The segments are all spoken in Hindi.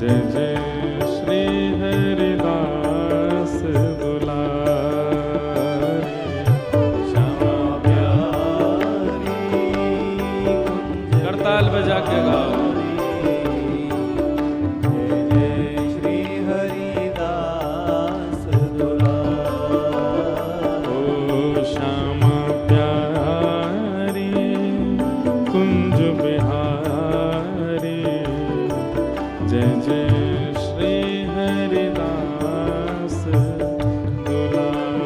जय जय श्री हरिदास दुलारी श्यामा प्यारी करताल बजा के गाओ। जय जय श्री हरिदास दुलारी श्यामा प्यारी कुंज बिहारी। जय जय श्री हरिदास दुलारी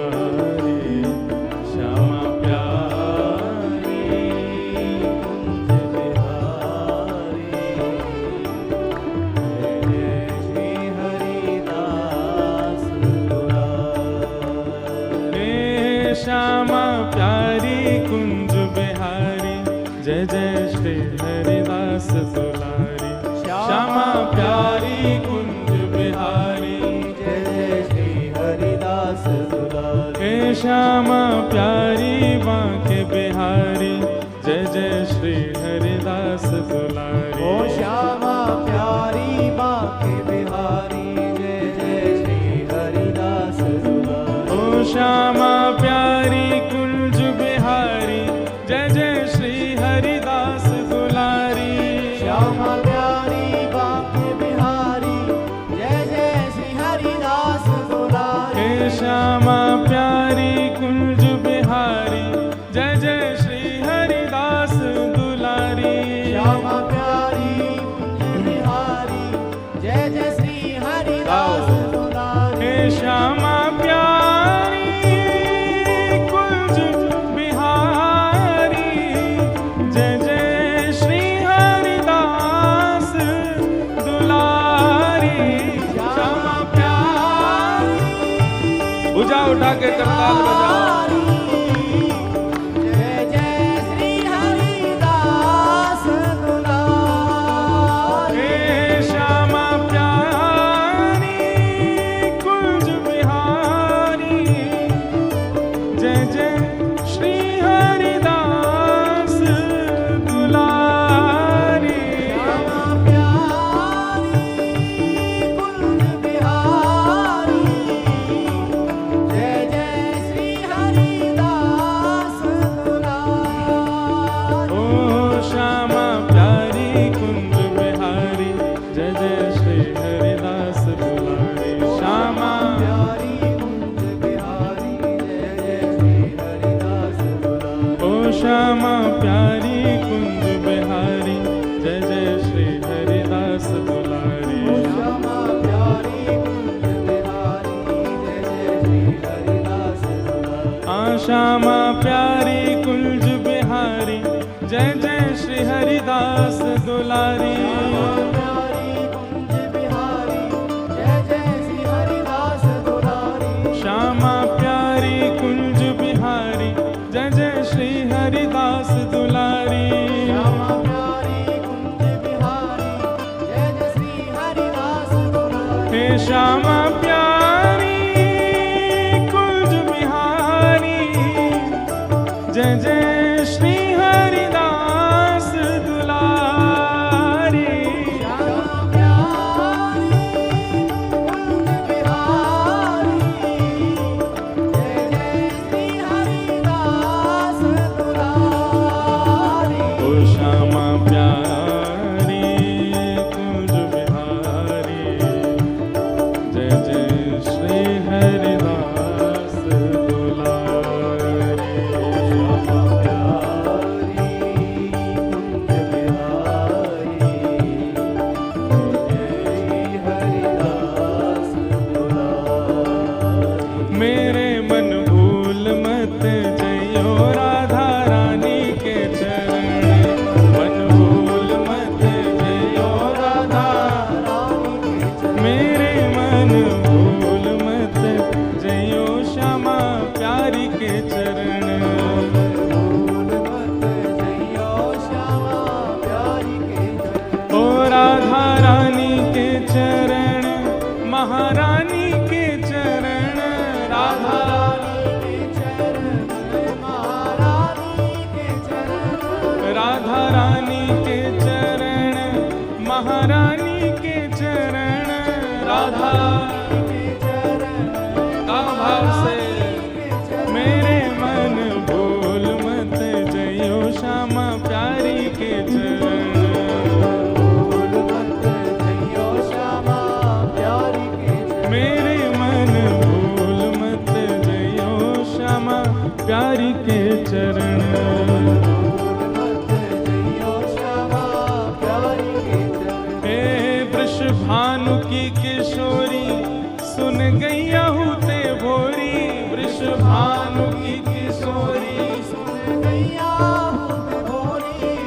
श्यामा प्यारी कुंज बिहारी। जय जय श्री हरिदास दुलारी श्यामा प्यारी कुंज बिहारी। जय जय श्री हरिदास दुलारी श्यामा प्यारी बांके बिहारी। जय जय श्री हरिदास दुलारी ओ श्यामा प्यारी बांके बिहारी। जय जय श्री हरिदास दुलारी ओ श्यामा प्यारी कुंज बिहारी। जय जय श्री हरिदास दुलारी श्यामा श्यामा प्यारी कुंज बिहारी। जय जय श्री हरिदास दुलारी श्यामा प्यारी कुंज बिहारी। जय जय श्री हरिदास दुलारी श्यामा प्यारी कुंज बिहारी। जय जय श्री हरिदास दुलारी श्यामा प्यारी। भुजा उठा के करताल बजाओ। जय जय श्री हरिदास दुलारी श्यामा प्यारी कुंज बिहारी। जय जय श्री हरिदास दुलारी श्यामा प्यारी कुंज बिहारी। श्यामा प्यारी कुंज बिहारी। जय जय श्री हरिदास दुलारी श्यामा प्यारी कुंज बिहारी। जय जय श्री हरिदास दुलारी ओ श्यामा प्यारी कुंज बिहारी। जय जय श्री हरिदास दुलारी श्यामा प्यारी कुंज बिहारी। जय जय श्री हरिदास दुलारी श्यामा प्यारी कुंज बिहारी। जय जय श्री हरिदास दुलारी श्यामा प्यारी कुंज बिहारी। जय जय श्री हरिदास दुलारी हे श्यामा प्यारी कुंज बिहारी। जय जय श्री हरिदास दुलारी श्यामा प्यारी कुंज बिहारी। जय जय श्री हरिदास दुलारी ओ श्यामा प्यारी कुंज बिहारी। जय जय राधा का भाव से मेरे मन भूल मत जइयो श्यामा प्यारी के चरण। मेरे मन भूल मत जइयो श्यामा प्यारी के चरण। हे वृषभानु की किशोरी सुन गैया हूते भोरी। वृषभानु की किशोरी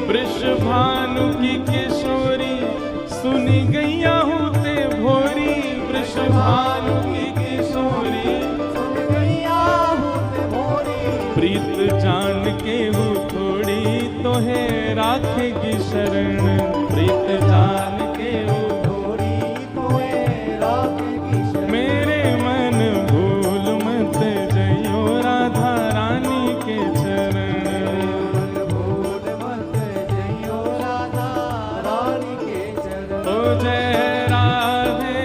वृषभानु की किशोरी सुनी गैया हूते भोरी। वृषभानु की किशोरी प्रीत जान के हूँ थोड़ी तो है राखेगी शरण। प्रीत जान के हूँ थोड़ी तो है राखेगी शरण। मेरे मन भूल मत जइयो राधा रानी के चरण। भूल मत जइयो राधा रानी के चरण। ओ जय राधे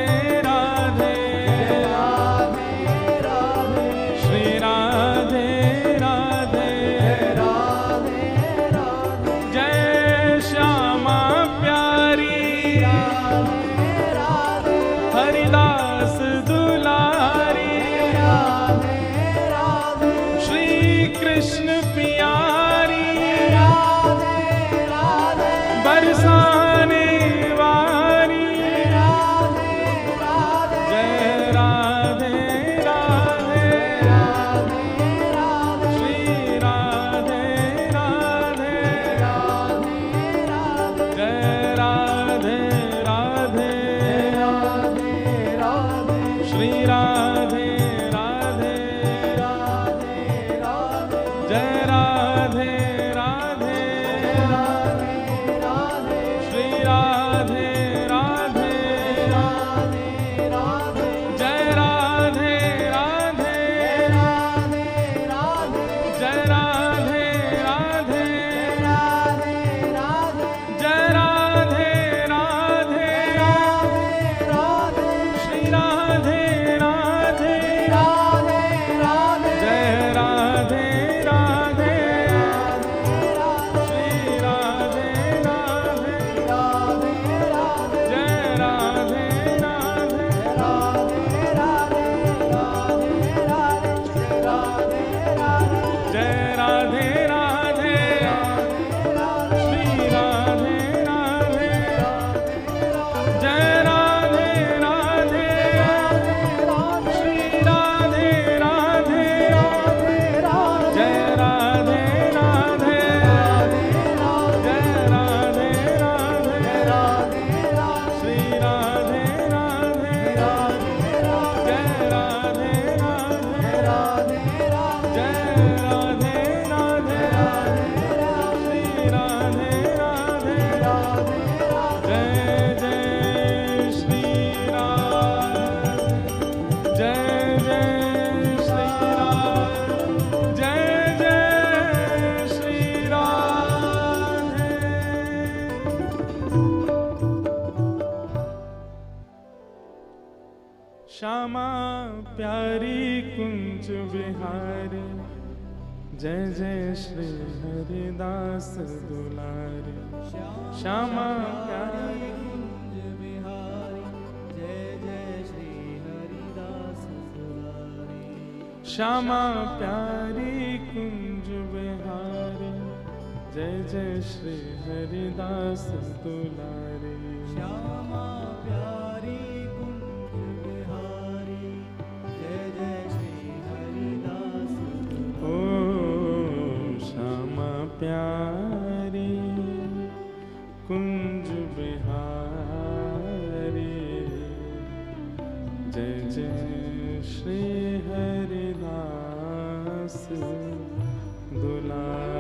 राधे राधे राधे श्री राधे राधे राधे राधे जय श्यामा प्यारी राधे राधे हरिदास दुलारी राधे राधे श्री कृष्ण प्यारी राधे राधे बरसाने वारी राधे राधे जय राधे राधे राधे राधे श्री राधे राधे राधे राधे जय राधे राधे राधे राधे श्री राधे राधे राधे राधे जय राधे राधे राधे राधे श्री राधे राधे राधे राधे जय राधे राधे राधे राधे जय राधे राधे राधे राधे जय राधे राधे राधे राधे श्री राधे राधे राधे राधे जय राधे राधे श्री राधे राधे राधे राधे जय राधे राधे राधे राधे जय राधे राधे श्री राधे राधे जय राधे राधे श्री राधे राधे जय राधे राधे जय राधे राधे श्री राधे राधे जय राधे राधे जय राधे राधे श्री राधे राधे जय जय श्री राम जय जय श्री राम जय जय श्री राधे। श्यामा प्यारी कुंज बिहारी जय जय श्री हरिदास दुलारी। श्यामा प्यारी कुंज बिहारी जय जय श्री हरिदास दुलारी। श्यामा प्यारी कुंज बिहारी जय जय श्री हरिदास दुलारी। श्यामा प्यारी कुंज बिहारी जय जय श्री हरिदास ओ श्यामा प्यारी कुंज बिहारी जय जय श्री हरिदास दुलारी।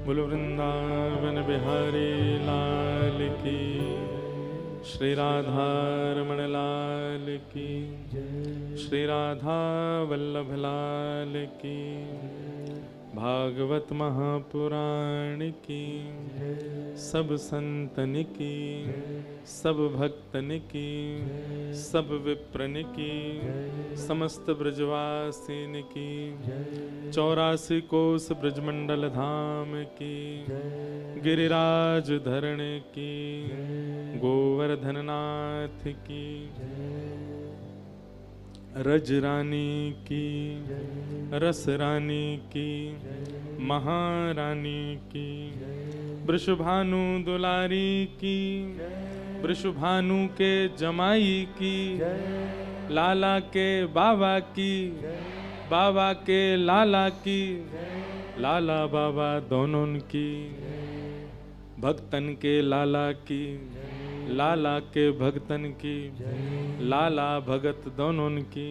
बोलो वृंदावन बिहारी लाल की। श्री राधा रमण लाल की, श्री राधा वल्लभ लाल की, भागवत महापुराण की, सब संतन की, सब भक्तन की, सब विप्रन की, समस्त ब्रजवासिन की, 84 कोस ब्रजमंडल धाम की, गिरिराज धरण की, गोवर्धन नाथ की, रज रानी की, रस रानी की, महारानी की, वृषभानु दुलारी की, वृषभानु के जमाई की, लाला के बाबा की, बाबा के लाला की, लाला बाबा दोनों की, भक्तन के लाला की, लाला के भक्तन की, लाला भगत दोनों की।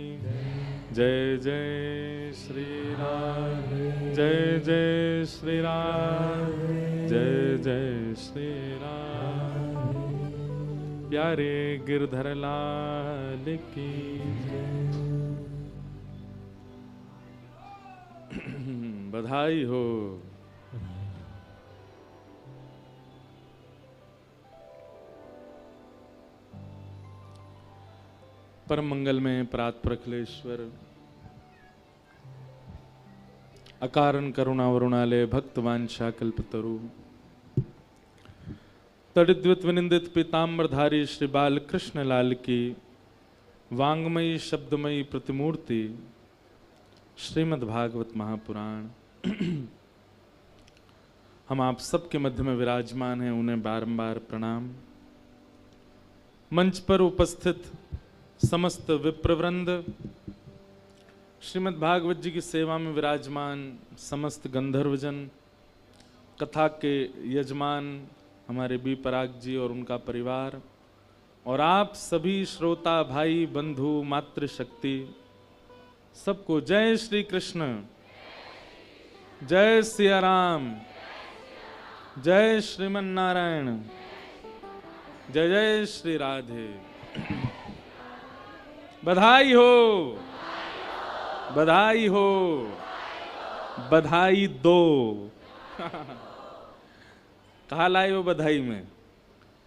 जय जय श्री राम, जय जय श्री राम, जय जय श्री राम, प्यारे गिरधर लाल की। बधाई हो। परम मंगल में प्रात प्रखलेश्वर, अकारण करुणा वरुणालय, भक्तवांछा कल्पतरु, तड़िद्वित विनिंदित पीताम्बरधारी श्री बाल कृष्ण लाल की वांगमयी शब्दमयी प्रतिमूर्ति श्रीमद् भागवत महापुराण हम आप सबके मध्य में विराजमान हैं, उन्हें बारंबार प्रणाम। मंच पर उपस्थित समस्त विप्रवृंद, श्रीमद् भागवत जी की सेवा में विराजमान समस्त गंधर्वजन, कथा के यजमान हमारे बी पराग जी और उनका परिवार, और आप सभी श्रोता भाई बंधु मातृशक्ति, सबको जय श्री कृष्ण, जय सिया राम, जय श्रीमन नारायण, जय जय श्री राधे। बधाई हो, बधाई हो, बधाई दो। कहा लाए हो बधाई में?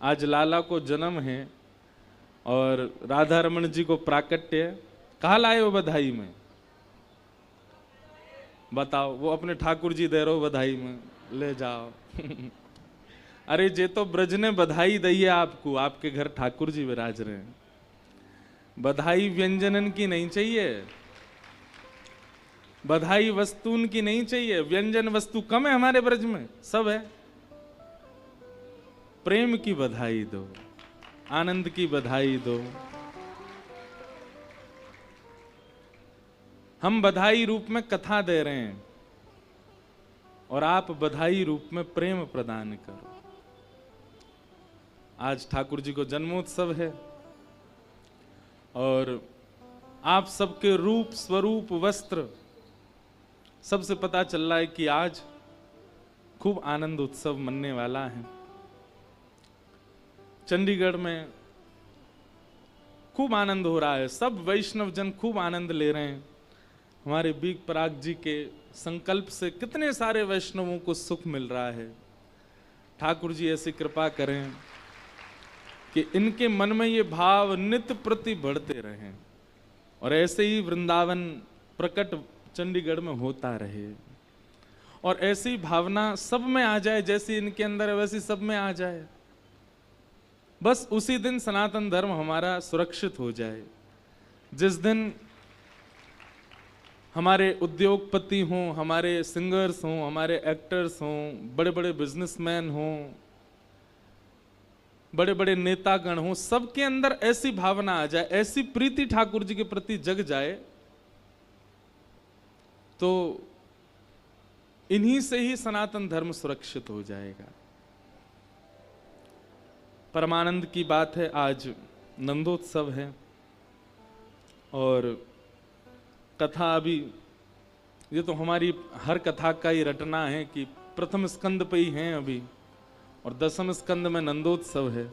आज लाला को जन्म है और राधा रमन जी को प्राकट्य। कहा लाए हो बधाई में? बताओ। वो अपने ठाकुर जी दे रहो बधाई में, ले जाओ। अरे जे तो ब्रज ने बधाई दी है आपको, आपके घर ठाकुर जी विराज रहे हैं। बधाई व्यंजनन की नहीं चाहिए, बधाई वस्तुन की नहीं चाहिए। व्यंजन वस्तु कम है हमारे ब्रज में, सब है। प्रेम की बधाई दो, आनंद की बधाई दो। हम बधाई रूप में कथा दे रहे हैं और आप बधाई रूप में प्रेम प्रदान करो। आज ठाकुर जी को जन्मोत्सव है और आप सबके रूप स्वरूप वस्त्र सबसे पता चल रहा है कि आज खूब आनंद उत्सव मनने वाला है। चंडीगढ़ में खूब आनंद हो रहा है, सब वैष्णव जन खूब आनंद ले रहे हैं। हमारे बीग पराग जी के संकल्प से कितने सारे वैष्णवों को सुख मिल रहा है। ठाकुर जी ऐसी कृपा करें कि इनके मन में ये भाव नित्य प्रति बढ़ते रहें और ऐसे ही वृंदावन प्रकट चंडीगढ़ में होता रहे और ऐसी भावना सब में आ जाए, जैसी इनके अंदर है वैसी सब में आ जाए। बस उसी दिन सनातन धर्म हमारा सुरक्षित हो जाए। जिस दिन हमारे उद्योगपति हों, हमारे सिंगर्स हों, हमारे एक्टर्स हों, बड़े बड़े बिजनेसमैन हों, बड़े बड़े नेतागण हों, सबके अंदर ऐसी भावना आ जाए, ऐसी प्रीति ठाकुर जी के प्रति जग जाए, तो इन्हीं से ही सनातन धर्म सुरक्षित हो जाएगा। परमानंद की बात है, आज नंदोत्सव है और कथा अभी, ये तो हमारी हर कथा का ही रटना है कि प्रथम स्कंद पे ही हैं अभी और दसम स्कंद में नंदोत्सव है।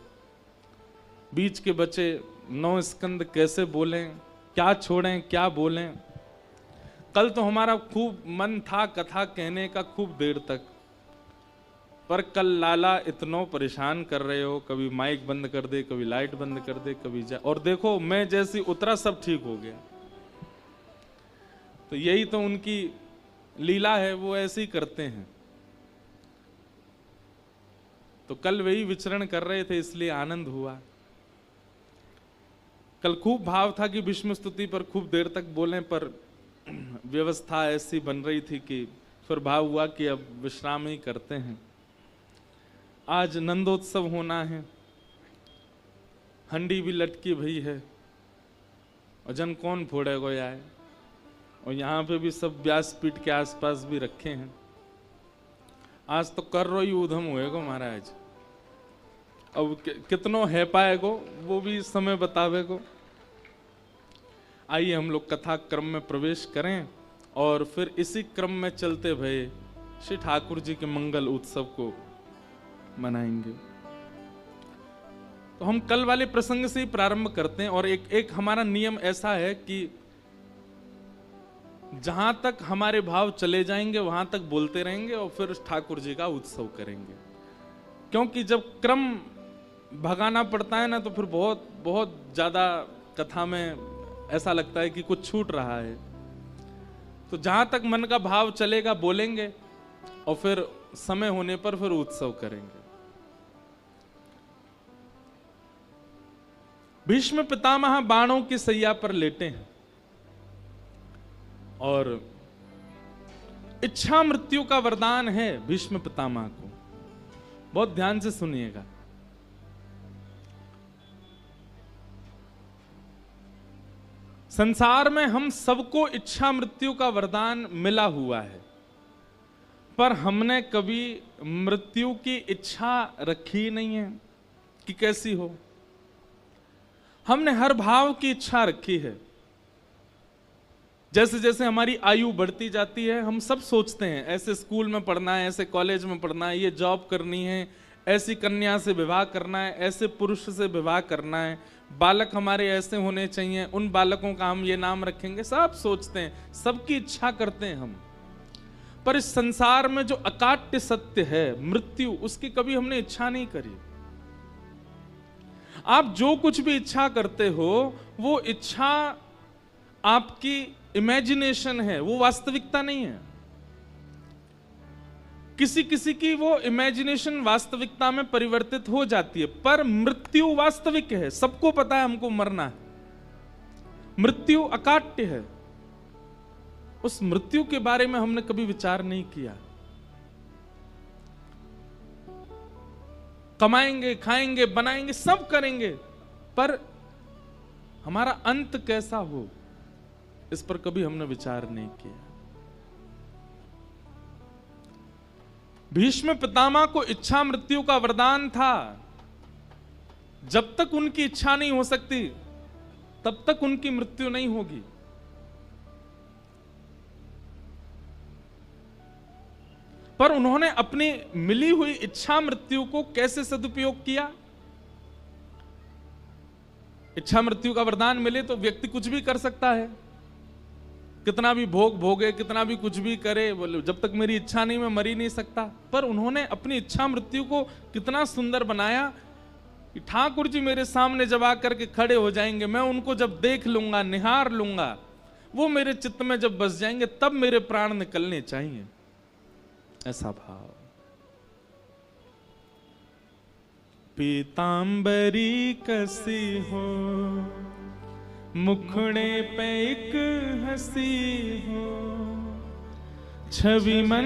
बीच के बचे 9 स्कंद कैसे बोलें, क्या छोड़ें क्या बोलें। कल तो हमारा खूब मन था कथा कहने का खूब देर तक, पर कल लाला इतना परेशान कर रहे हो, कभी माइक बंद कर दे, कभी लाइट बंद कर दे, कभी और देखो मैं जैसी उतरा सब ठीक हो गया। तो यही तो उनकी लीला है, वो ऐसे ही करते हैं। तो कल वही विचरण कर रहे थे इसलिए आनंद हुआ। कल खूब भाव था कि भीष्म स्तुति पर खूब देर तक बोलें, पर व्यवस्था ऐसी बन रही थी कि फिर भाव हुआ कि अब विश्राम ही करते हैं। आज नंदोत्सव होना है, हंडी भी लटकी भई है और जन कौन फोड़ेगा यार। और यहाँ पे भी सब व्यासपीठ के आसपास भी रखे हैं। आज तो कर रो ही उधम होएगा महाराज। अब कितनो है पाएगो वो भी समय बतावेगो। आइए हम लोग कथा क्रम में प्रवेश करें और फिर इसी क्रम में चलते भये श्री ठाकुर जी के मंगल उत्सव को मनाएंगे। तो हम कल वाले प्रसंग से ही प्रारंभ करते हैं। और एक हमारा नियम ऐसा है कि जहां तक हमारे भाव चले जाएंगे वहां तक बोलते रहेंगे और फिर ठाकुर जी का उत्सव करेंगे। क्योंकि जब क्रम भगाना पड़ता है ना तो फिर बहुत बहुत ज्यादा कथा में ऐसा लगता है कि कुछ छूट रहा है। तो जहां तक मन का भाव चलेगा बोलेंगे और फिर समय होने पर फिर उत्सव करेंगे। भीष्म पितामह बाणों की सैया पर लेटे हैं और इच्छा मृत्यु का वरदान है भीष्म पितामह को। बहुत ध्यान से सुनिएगा। संसार में हम सबको इच्छा मृत्यु का वरदान मिला हुआ है, पर हमने कभी मृत्यु की इच्छा रखी नहीं है कि कैसी हो। हमने हर भाव की इच्छा रखी है। जैसे जैसे हमारी आयु बढ़ती जाती है हम सब सोचते हैं ऐसे स्कूल में पढ़ना है, ऐसे कॉलेज में पढ़ना है, ये जॉब करनी है, ऐसी कन्या से विवाह करना है, ऐसे पुरुष से विवाह करना है, बालक हमारे ऐसे होने चाहिए, उन बालकों का हम ये नाम रखेंगे। सब सोचते हैं, सबकी इच्छा करते हैं हम। पर इस संसार में जो अकाट्य सत्य है मृत्यु, उसकी कभी हमने इच्छा नहीं करी। आप जो कुछ भी इच्छा करते हो वो इच्छा आपकी इमेजिनेशन है, वो वास्तविकता नहीं है। किसी किसी की वो इमेजिनेशन वास्तविकता में परिवर्तित हो जाती है, पर मृत्यु वास्तविक है। सबको पता है हमको मरना है। मृत्यु अकाट्य है। उस मृत्यु के बारे में हमने कभी विचार नहीं किया। कमाएंगे, खाएंगे, बनाएंगे, सब करेंगे, पर हमारा अंत कैसा हो इस पर कभी हमने विचार नहीं किया। भीष्म पितामह को इच्छा मृत्यु का वरदान था। जब तक उनकी इच्छा नहीं हो सकती तब तक उनकी मृत्यु नहीं होगी। पर उन्होंने अपनी मिली हुई इच्छा मृत्यु को कैसे सदुपयोग किया। इच्छा मृत्यु का वरदान मिले तो व्यक्ति कुछ भी कर सकता है, कितना भी भोग भोगे, कितना भी कुछ भी करे, बोले जब तक मेरी इच्छा नहीं मैं मर ही नहीं सकता। पर उन्होंने अपनी इच्छा मृत्यु को कितना सुंदर बनाया कि ठाकुर जी मेरे सामने जब आकर के खड़े हो जाएंगे, मैं उनको जब देख लूंगा, निहार लूंगा, वो मेरे चित्त में जब बस जाएंगे तब मेरे प्राण निकलने चाहिए। ऐसा भाव। पीतांबरी कसी हो, मुखड़े पे एक हंसी हो, छवि मन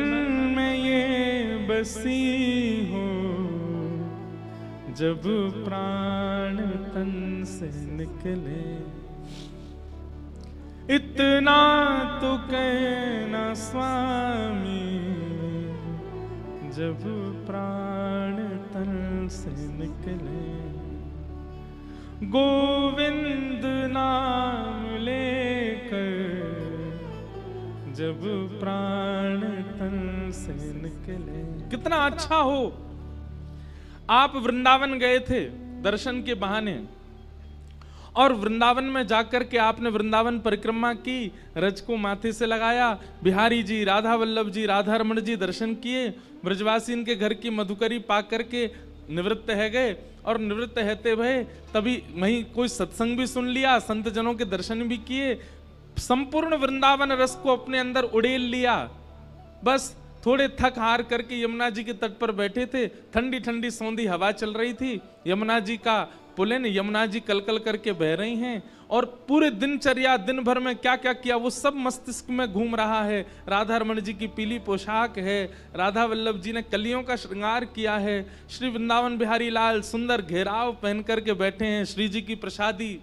में ये बसी हो, जब प्राण तन से निकले। इतना तो कहना स्वामी, जब प्राण तन से निकले। गोविंद नाम लेकर जब प्राण तन से निकले। कितना अच्छा हो। आप वृंदावन गए थे दर्शन के बहाने, और वृंदावन में जाकर के आपने वृंदावन परिक्रमा की, रज को माथे से लगाया, बिहारी जी, राधा वल्लभ जी, राधा रमण जी दर्शन किए, ब्रजवासी इनके घर की मधुकरी पा करके निवृत्त है गए। और निवृत्त रहते भय तभी वहीं कोई सत्संग भी सुन लिया, संत जनों के दर्शन भी किए, संपूर्ण वृंदावन रस को अपने अंदर उड़ेल लिया। बस थोड़े थक हार करके यमुना जी के तट पर बैठे थे, ठंडी ठंडी सौंधी हवा चल रही थी, यमुना जी का पुलिन, यमुना जी कलकल करके बह रही हैं, और पूरे दिनचर्या दिन भर में क्या क्या किया वो सब मस्तिष्क में घूम रहा है। राधा रमण जी की पीली पोशाक है, राधा वल्लभ जी ने कलियों का श्रृंगार किया है, श्री वृंदावन बिहारी लाल सुंदर घेराव पहन करके बैठे हैं, श्री जी की प्रसादी,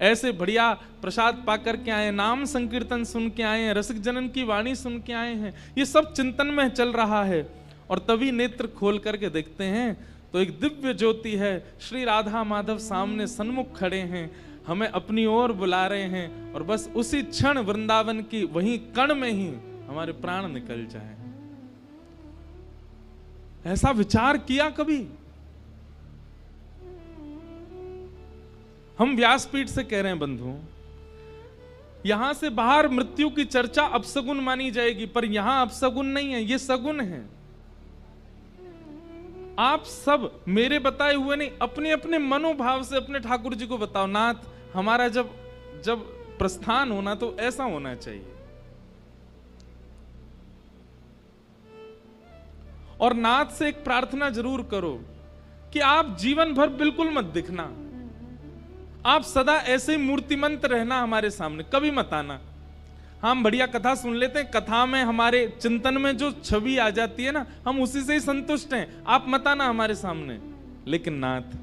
ऐसे बढ़िया प्रसाद पा करके आए, नाम संकीर्तन सुन के आए हैं, रसिक जनन की वाणी सुन के आए हैं, ये सब चिंतन में चल रहा है। और तभी नेत्र खोल करके देखते हैं तो एक दिव्य ज्योति है, श्री राधा माधव सामने सन्मुख खड़े हैं, हमें अपनी ओर बुला रहे हैं, और बस उसी क्षण वृंदावन की वहीं कण में ही हमारे प्राण निकल जाए। ऐसा विचार किया कभी? हम व्यासपीठ से कह रहे हैं बंधु, यहां से बाहर मृत्यु की चर्चा अपसगुन मानी जाएगी, पर यहां अपसगुन नहीं है, ये सगुन है। आप सब मेरे बताए हुए नहीं, अपने अपने मनोभाव से अपने ठाकुर जी को बताओ, नाथ हमारा जब जब प्रस्थान होना तो ऐसा होना चाहिए। और नाथ से एक प्रार्थना जरूर करो कि आप जीवन भर बिल्कुल मत दिखना, आप सदा ऐसे ही मूर्तिमंत रहना हमारे सामने, कभी मत आना। हम बढ़िया कथा सुन लेते हैं, कथा में हमारे चिंतन में जो छवि आ जाती है ना, हम उसी से ही संतुष्ट हैं, आप मत आना हमारे सामने। लेकिन नाथ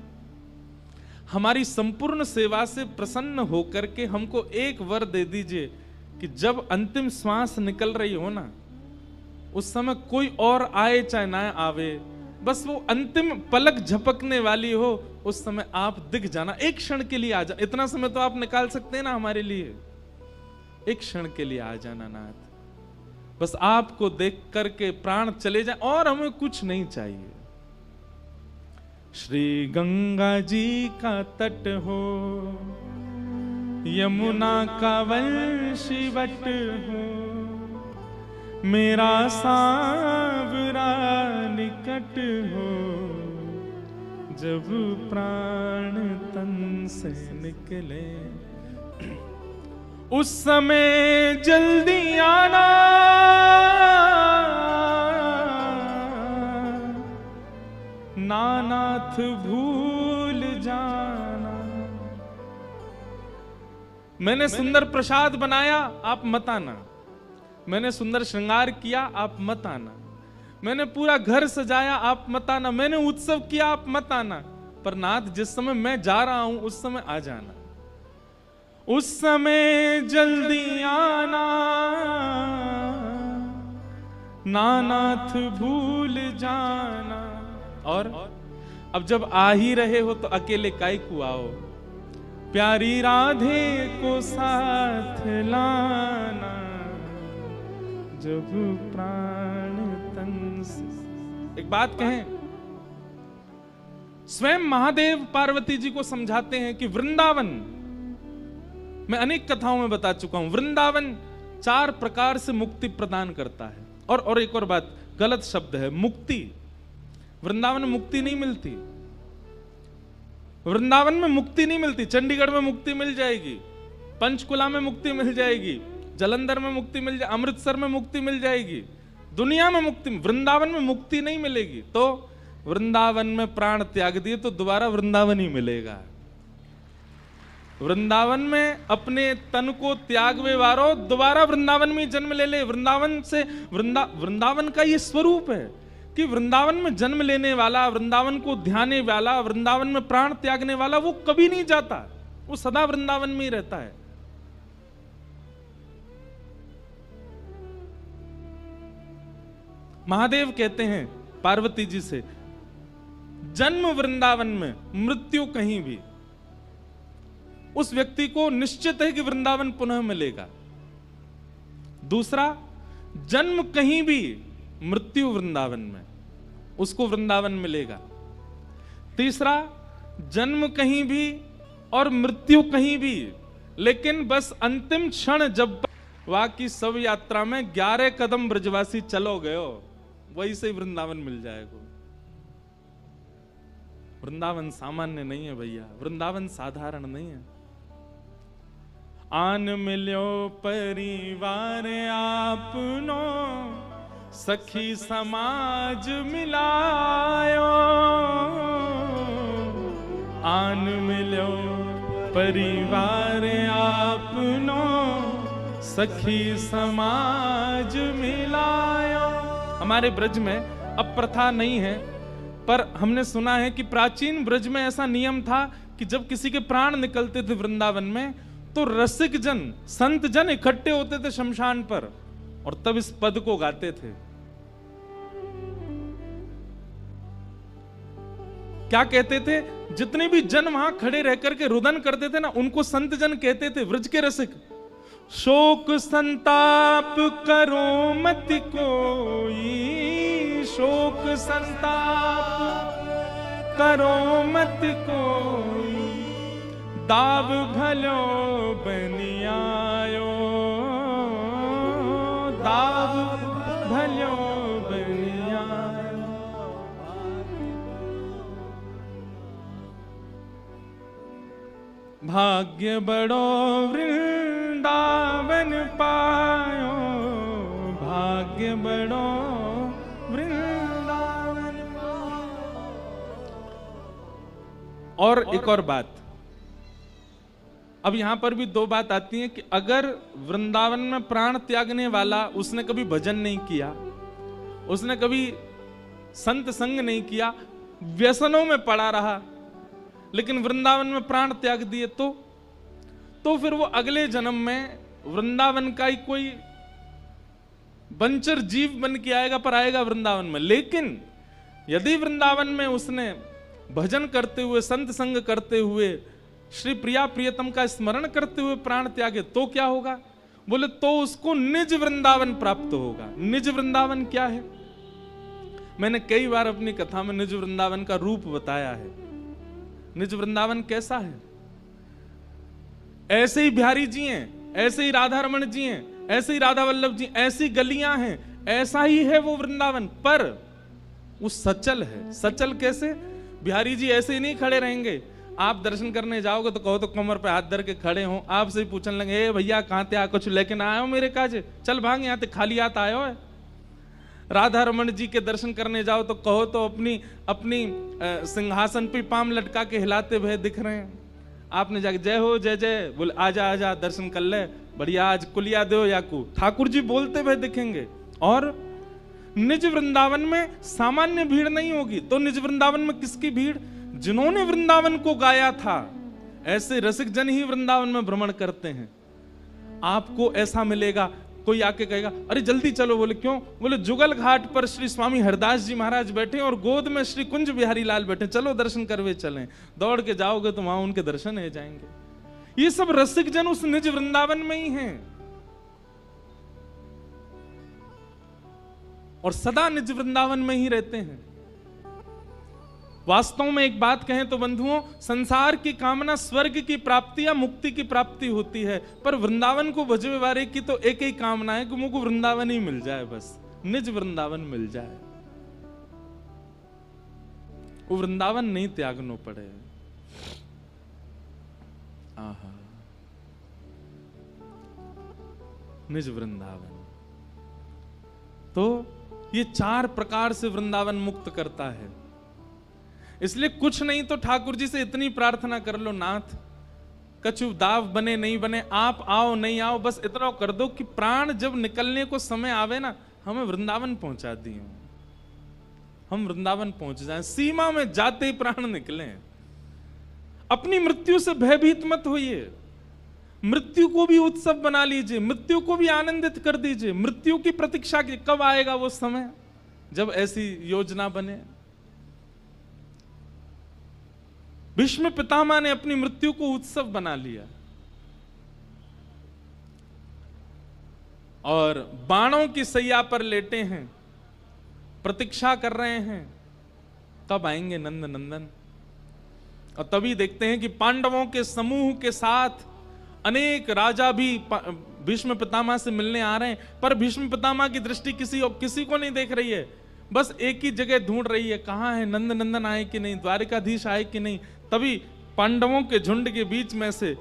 हमारी संपूर्ण सेवा से प्रसन्न होकर के हमको एक वर दे दीजिए कि जब अंतिम श्वास निकल रही हो ना, उस समय कोई और आए चाहे ना आवे, बस वो अंतिम पलक झपकने वाली हो, उस समय आप दिख जाना, एक क्षण के लिए आ जा। इतना समय तो आप निकाल सकते हैं ना हमारे लिए, एक क्षण के लिए आ जाना नाथ, बस आपको देख करके प्राण चले जाए और हमें कुछ नहीं चाहिए। श्री गंगा जी का तट हो, यमुना का वंशी वट हो, मेरा सांवरा निकट हो, जब प्राण तन से निकले उस समय जल्दी आना, नानाथ भूल जाना। मैंने सुंदर प्रसाद बनाया, आप मत आना, मैंने सुंदर श्रृंगार किया, आप मत आना, मैंने पूरा घर सजाया, आप मत आना, मैंने उत्सव किया, आप मत आना, पर नाथ जिस समय मैं जा रहा हूं उस समय आ जाना, उस समय जल्दी आना, नानाथ भूल जाना। और अब जब आ ही रहे हो तो अकेले काहे को आओ, प्यारी राधे को साथ लाना, जब प्राण तन से। एक बात कहें, स्वयं महादेव पार्वती जी को समझाते हैं कि वृंदावन, मैं अनेक कथाओं में बता चुका हूं, वृंदावन 4 प्रकार से मुक्ति प्रदान करता है। और एक और बात, गलत शब्द है मुक्ति, वृंदावन में मुक्ति नहीं मिलती, वृंदावन में मुक्ति नहीं मिलती। चंडीगढ़ में मुक्ति मिल जाएगी, पंचकुला में मुक्ति मिल जाएगी, जालंधर में मुक्ति मिल जाएगी, अमृतसर में मुक्ति मिल जाएगी, दुनिया में मुक्ति, वृंदावन में मुक्ति नहीं मिलेगी। तो वृंदावन में प्राण त्याग दिए तो दोबारा वृंदावन ही मिलेगा। वृंदावन में अपने तन को त्यागवे वारो दोबारा वृंदावन में जन्म ले ले। वृंदावन से वृंदावन का ये स्वरूप है कि वृंदावन में जन्म लेने वाला, वृंदावन को ध्याने वाला, वृंदावन में प्राण त्यागने वाला वो कभी नहीं जाता, वो सदा वृंदावन में ही रहता है। महादेव कहते हैं पार्वती जी से, जन्म वृंदावन में, मृत्यु कहीं भी। उस व्यक्ति को निश्चित है कि वृंदावन पुनः मिलेगा। दूसरा, जन्म कहीं भी, मृत्यु वृंदावन में, उसको वृंदावन मिलेगा। तीसरा, जन्म कहीं भी, और मृत्यु कहीं भी, लेकिन बस अंतिम क्षण जब बाकी सब यात्रा में 11 कदम ब्रजवासी चलो गयो, वही से वृंदावन मिल जाएगा। वृंदावन सामान्य नहीं है भैया, वृंदावन साधारण नहीं है। आन मिल्यो परिवार आपनो, सखी समाज मिलायो। आन मिल्यो परिवार आपनो, सखी समाज मिलायो। हमारे ब्रज में अब प्रथा नहीं है, पर हमने सुना है कि प्राचीन ब्रज में ऐसा नियम था कि जब किसी के प्राण निकलते थे वृंदावन में, तो रसिक जन, संत जन इकट्ठे होते थे शमशान पर और तब इस पद को गाते थे। क्या कहते थे? जितने भी जन वहां खड़े रह करके रुदन करते थे ना, उनको संत जन कहते थे, व्रज के रसिक। शोक संताप करो मत कोई, शोक संताप करो मत कोई, दाव भलो बनियायो, दाव भलो बनियायो। भाग्य बड़ो वृंदावन पायो, भाग्य बड़ो वृंदावन पायो। और एक और बात, अब यहां पर भी दो बात आती है कि अगर वृंदावन में प्राण त्यागने वाला, उसने कभी भजन नहीं किया, उसने कभी संत संग नहीं किया, व्यसनों में पड़ा रहा, लेकिन वृंदावन में प्राण त्याग दिए, तो फिर वो अगले जन्म में वृंदावन का ही कोई बंचर जीव बन के आएगा, पर आएगा वृंदावन में। लेकिन यदि वृंदावन में उसने भजन करते हुए, संत संग करते हुए, श्री प्रिया प्रियतम का स्मरण करते हुए प्राण त्यागे, तो क्या होगा? बोले तो उसको निज वृंदावन प्राप्त होगा। निज वृंदावन क्या है? मैंने कई बार अपनी कथा में निज वृंदावन का रूप बताया है। निज वृंदावन कैसा है? ऐसे ही बिहारी जी हैं, ऐसे ही राधा रमन जी हैं, ऐसे ही राधा वल्लभ जी, ऐसी गलियां हैं, ऐसा ही है वो वृंदावन, पर वो सचल है। सचल कैसे? बिहारी जी ऐसे ही नहीं खड़े रहेंगे। आप दर्शन करने जाओगे तो कहो तो कमर पे हाथ धर के खड़े हो, आपसे ही पूछने लगे, ए भैया कहां ते आ, कुछ लेके ना आयो मेरे काज, चल भाग यहाँ ते खाली हाथ आयो है। राधा रमन जी के दर्शन करने जाओ तो कहो तो अपनी सिंहासन पे पाम लटका के हिलाते हुए दिख रहे हैं। आपने जाके जय हो जय जय बोले, आजा आजा दर्शन कर ले, बढ़िया आज कुलिया दो याकू, ठाकुर जी बोलते हुए दिखेंगे। और निज वृंदावन में सामान्य भीड़ नहीं होगी। तो निज वृंदावन में किसकी भीड़? जिन्होंने वृंदावन को गाया था, ऐसे रसिक जन ही वृंदावन में भ्रमण करते हैं। आपको ऐसा मिलेगा, कोई आके कहेगा अरे जल्दी चलो, बोले क्यों? बोले जुगल घाट पर श्री स्वामी हरदास जी महाराज बैठे और गोद में श्री कुंज बिहारी लाल बैठे, चलो दर्शन करवे चलें। दौड़ के जाओगे तो वहां उनके दर्शन हो जाएंगे। ये सब रसिक जन उस निज वृंदावन में ही हैं और सदा निज वृंदावन में ही रहते हैं। वास्तव में एक बात कहें तो बंधुओं, संसार की कामना स्वर्ग की प्राप्ति या मुक्ति की प्राप्ति होती है, पर वृंदावन को भजवे वाले की तो एक ही कामना है कि मुझको वृंदावन ही मिल जाए, बस निज वृंदावन मिल जाए, वो वृंदावन नहीं त्यागनो पड़े। आहा, निज वृंदावन। तो ये 4 प्रकार से वृंदावन मुक्त करता है। इसलिए कुछ नहीं तो ठाकुर जी से इतनी प्रार्थना कर लो, नाथ कछु दाव बने नहीं बने, आप आओ नहीं आओ, बस इतना कर दो कि प्राण जब निकलने को समय आवे ना, हमें वृंदावन पहुंचा दियो, हम वृंदावन पहुंच जाएं, सीमा में जाते ही प्राण निकले। अपनी मृत्यु से भयभीत मत होइए, मृत्यु को भी उत्सव बना लीजिए, मृत्यु को भी आनंदित कर दीजिए। मृत्यु की प्रतीक्षा की, कब आएगा वो समय जब ऐसी योजना बने। भीष्म पितामह ने अपनी मृत्यु को उत्सव बना लिया और बाणों की सैया पर लेटे हैं, प्रतीक्षा कर रहे हैं कब आएंगे नंद नंदन। और तभी देखते हैं कि पांडवों के समूह के साथ अनेक राजा भी भीष्म पितामह से मिलने आ रहे हैं, पर भीष्म पितामह की दृष्टि किसी को नहीं देख रही है, बस एक ही जगह ढूंढ रही है, कहाँ है नंद नंदन आए कि नहीं, द्वारिकाधीश आए कि नहीं। तभी पांडवों के झुंड के बीच में से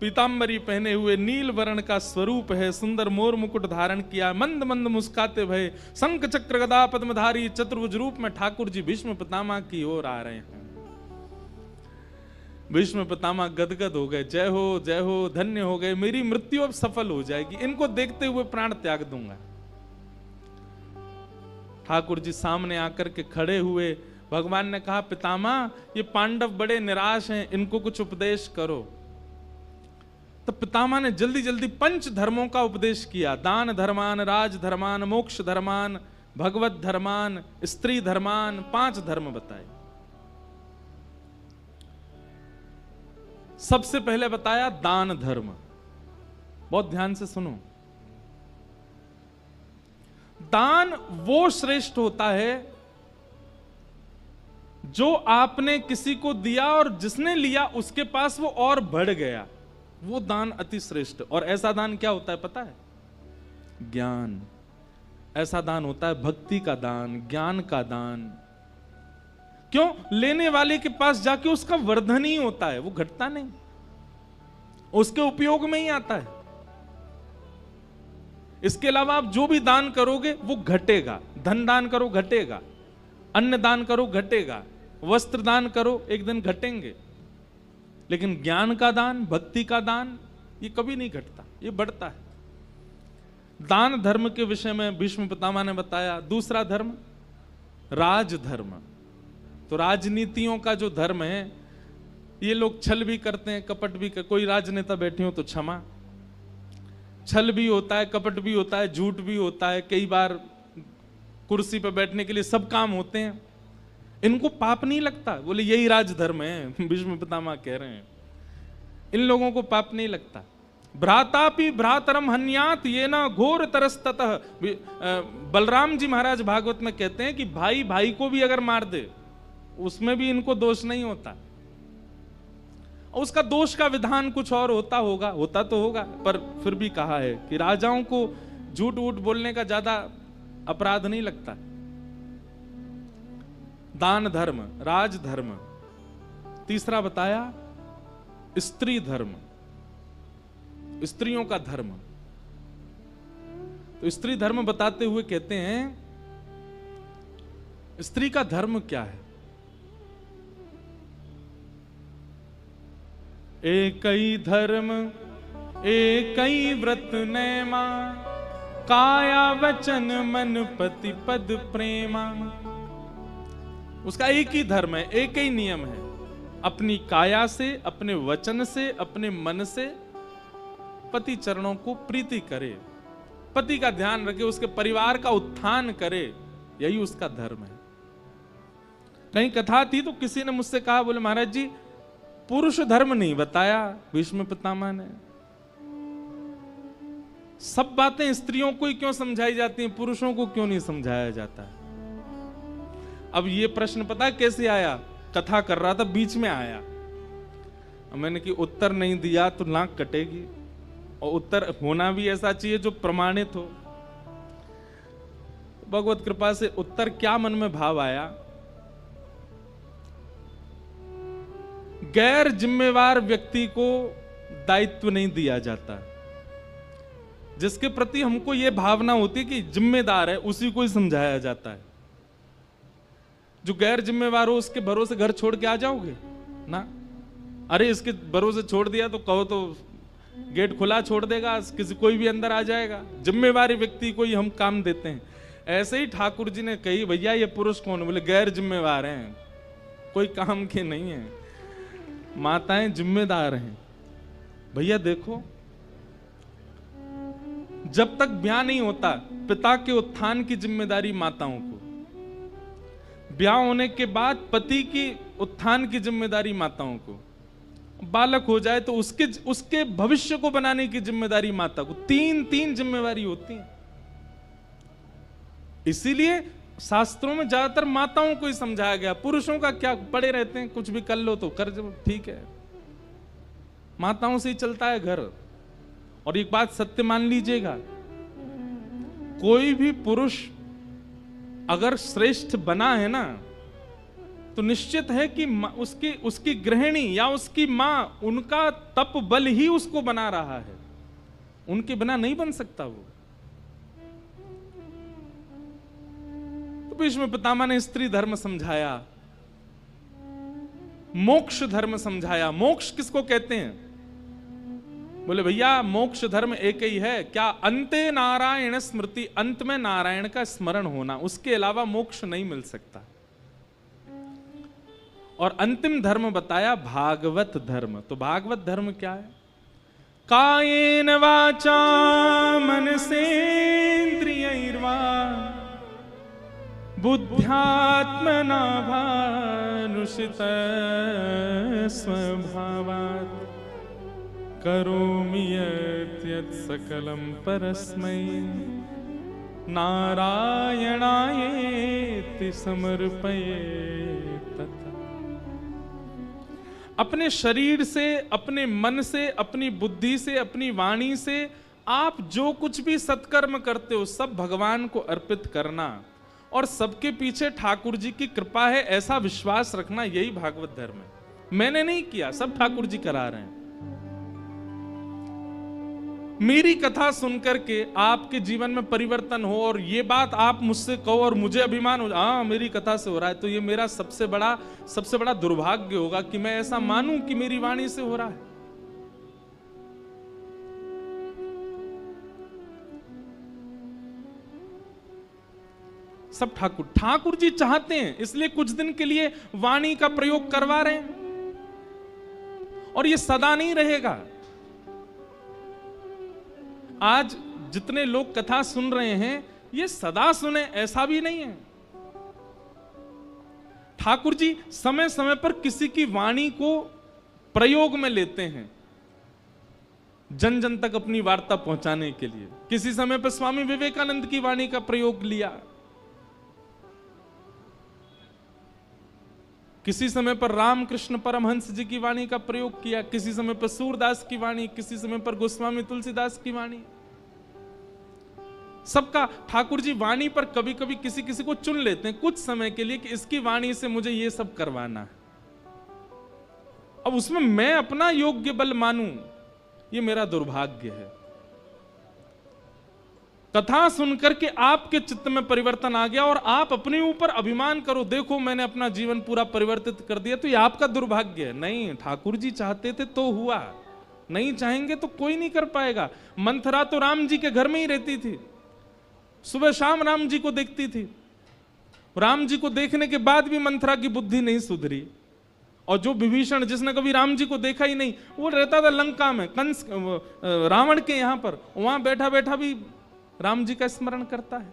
पीताम्बरी पहने हुए नील वर्ण का स्वरूप है, सुंदर मोर मुकुट धारण किया, मंद मंद मुस्काते भय, शंख चक्र गदा पद्मधारी चतुर्भुज रूप में ठाकुर जी भीष्म पितामह की ओर आ रहे हैं। भीष्म पितामह गदगद हो गए, जय हो धन्य हो गए, मेरी मृत्यु अब सफल हो जाएगी, इनको देखते हुए प्राण त्याग दूंगा। ठाकुर जी सामने आकर के खड़े हुए, भगवान ने कहा पितामह ये पांडव बड़े निराश हैं, इनको कुछ उपदेश करो। तो पितामह ने जल्दी जल्दी 5 धर्मों का उपदेश किया, दान धर्मान, राज धर्मान, मोक्ष धर्मान, भगवत धर्मान, स्त्री धर्मान, 5 धर्म बताए। सबसे पहले बताया दान धर्म, बहुत ध्यान से सुनो। दान वो श्रेष्ठ होता है जो आपने किसी को दिया और जिसने लिया उसके पास वो और बढ़ गया, वो दान अति श्रेष्ठ। और ऐसा दान क्या होता है पता है? ज्ञान। ऐसा दान होता है भक्ति का दान, ज्ञान का दान। क्यों? लेने वाले के पास जाके उसका वर्धन ही होता है, वो घटता नहीं, उसके उपयोग में ही आता है। इसके अलावा आप जो भी दान करोगे वो घटेगा। धन दान करो घटेगा, अन्न दान करो घटेगा, वस्त्र दान करो एक दिन घटेंगे, लेकिन ज्ञान का दान, भक्ति का दान ये कभी नहीं घटता, ये बढ़ता है। दान धर्म के विषय में भीष्म पितामह ने बताया। दूसरा धर्म राज धर्म। तो राजनीतियों का जो धर्म है, ये लोग छल भी करते हैं, कपट भी कोई राजनेता बैठे हो तो क्षमा, छल भी होता है, कपट भी होता है, झूठ भी होता है, कई बार कुर्सी पर बैठने के लिए सब काम होते हैं, इनको पाप नहीं लगता। बोले यही राज धर्म है, भीष्म पितामह कह रहे हैं, इन लोगों को पाप नहीं लगता। भ्रातापि भ्रातरम हन्यात ये ना घोर तरस्ततः। बलराम जी महाराज भागवत में कहते हैं कि भाई भाई को भी अगर मार दे उसमें भी इनको दोष नहीं होता। उसका दोष का विधान कुछ और होता तो होगा, पर फिर भी कहा है कि राजाओं को झूठ वूठ बोलने का ज्यादा अपराध नहीं लगता। दान धर्म, राज धर्म। तीसरा बताया स्त्री धर्म, स्त्रियों का धर्म। तो स्त्री धर्म बताते हुए कहते हैं स्त्री का धर्म क्या है? एकई धर्म एकई व्रत नैमा, काया वचन मन पति पद प्रेमा। उसका एक ही धर्म है, एक ही नियम है, अपनी काया से, अपने वचन से, अपने मन से पति चरणों को प्रीति करे, पति का ध्यान रखे, उसके परिवार का उत्थान करे, यही उसका धर्म है। कहीं कथा थी तो किसी ने मुझसे कहा, बोले महाराज जी पुरुष धर्म नहीं बताया भीष्म पितामह ने, सब बातें स्त्रियों को ही क्यों समझाई जाती हैं, पुरुषों को क्यों नहीं समझाया जाता? अब ये प्रश्न पता कैसे आया? कथा कर रहा था, बीच में आया, मैंने कि उत्तर नहीं दिया तो नाक कटेगी, और उत्तर होना भी ऐसा चाहिए जो प्रमाणित हो। भगवत कृपा से उत्तर क्या मन में भाव आया, गैर जिम्मेवार व्यक्ति को दायित्व नहीं दिया जाता। जिसके प्रति हमको यह भावना होती है कि जिम्मेदार है, उसी को ही समझाया जाता है। जो गैर जिम्मेवार हो उसके भरोसे घर छोड़ के आ जाओगे ना? अरे इसके भरोसे छोड़ दिया तो कहो तो गेट खुला छोड़ देगा, किसी कोई भी अंदर आ जाएगा। जिम्मेवारी व्यक्ति को ही हम काम देते हैं। ऐसे ही ठाकुर जी ने कही, भैया ये पुरुष कौन? बोले गैर जिम्मेवार हैं, कोई काम के नहीं है, माताएं जिम्मेदार हैं। भैया देखो, जब तक ब्याह नहीं होता पिता के उत्थान की जिम्मेदारी माताओं को, ब्याह होने के बाद पति की उत्थान की जिम्मेदारी माताओं को, बालक हो जाए तो उसके भविष्य को बनाने की जिम्मेदारी माता को। तीन जिम्मेदारी होती है। इसीलिए शास्त्रों में ज्यादातर माताओं को ही समझाया गया, पुरुषों का क्या, पड़े रहते हैं, कुछ भी कर लो तो कर दो, ठीक है, माताओं से ही चलता है घर। और एक बात सत्य मान लीजिएगा, कोई भी पुरुष अगर श्रेष्ठ बना है ना, तो निश्चित है कि उसकी गृहिणी या उसकी मां, उनका तप बल ही उसको बना रहा है, उनके बिना नहीं बन सकता वो। तो भीष्म पितामह ने स्त्री धर्म समझाया, मोक्ष धर्म समझाया। मोक्ष किसको कहते हैं? बोले भैया मोक्ष धर्म एक ही है, क्या? अंते नारायण स्मृति, अंत में नारायण का स्मरण होना, उसके अलावा मोक्ष नहीं मिल सकता। और अंतिम धर्म बताया भागवत धर्म। तो भागवत धर्म क्या है? कायेन वाचा मनसेन्द्रियैर्वा बुद्ध्यात्मना भानुषित स्वभावात् करोमि यत् सकलं परस्मै नारायणायेति समर्पयेत्। अपने शरीर से, अपने मन से, अपनी बुद्धि से, अपनी वाणी से आप जो कुछ भी सत्कर्म करते हो सब भगवान को अर्पित करना, और सबके पीछे ठाकुर जी की कृपा है ऐसा विश्वास रखना, यही भागवत धर्म है। मैंने नहीं किया, सब ठाकुर जी करा रहे हैं। मेरी कथा सुनकर के आपके जीवन में परिवर्तन हो और ये बात आप मुझसे कहो और मुझे अभिमान हो, हाँ मेरी कथा से हो रहा है, तो ये मेरा सबसे बड़ा दुर्भाग्य होगा कि मैं ऐसा मानूं कि मेरी वाणी से हो रहा है। सब ठाकुर जी चाहते हैं, इसलिए कुछ दिन के लिए वाणी का प्रयोग करवा रहे हैं, और ये सदा नहीं रहेगा। आज जितने लोग कथा सुन रहे हैं ये सदा सुने ऐसा भी नहीं है। ठाकुर जी समय समय पर किसी की वाणी को प्रयोग में लेते हैं जन जन तक अपनी वार्ता पहुंचाने के लिए। किसी समय पर स्वामी विवेकानंद की वाणी का प्रयोग लिया, किसी समय पर रामकृष्ण परमहंस जी की वाणी का प्रयोग किया, किसी समय पर सूरदास की वाणी, किसी समय पर गोस्वामी तुलसीदास की वाणी। सबका ठाकुर जी वाणी पर कभी कभी किसी किसी को चुन लेते हैं कुछ समय के लिए कि इसकी वाणी से मुझे ये सब करवाना है। अब उसमें मैं अपना योग्य बल मानूं, ये मेरा दुर्भाग्य है। कथा सुनकर के आपके चित्त में परिवर्तन आ गया और आप अपने ऊपर अभिमान करो, देखो मैंने अपना जीवन पूरा परिवर्तित कर दिया, तो ये आपका दुर्भाग्य है। नहीं, ठाकुर जी चाहते थे तो हुआ, नहीं चाहेंगे तो कोई नहीं कर पाएगा। मंथरा तो राम जी के घर में ही रहती थी, सुबह शाम राम जी को देखती थी। राम जी को देखने के बाद भी मंथरा की बुद्धि नहीं सुधरी। और जो विभीषण, जिसने कभी राम जी को देखा ही नहीं, वो रहता था लंका में, कंस रावण के यहां पर, वहां बैठा बैठा भी राम जी का स्मरण करता है।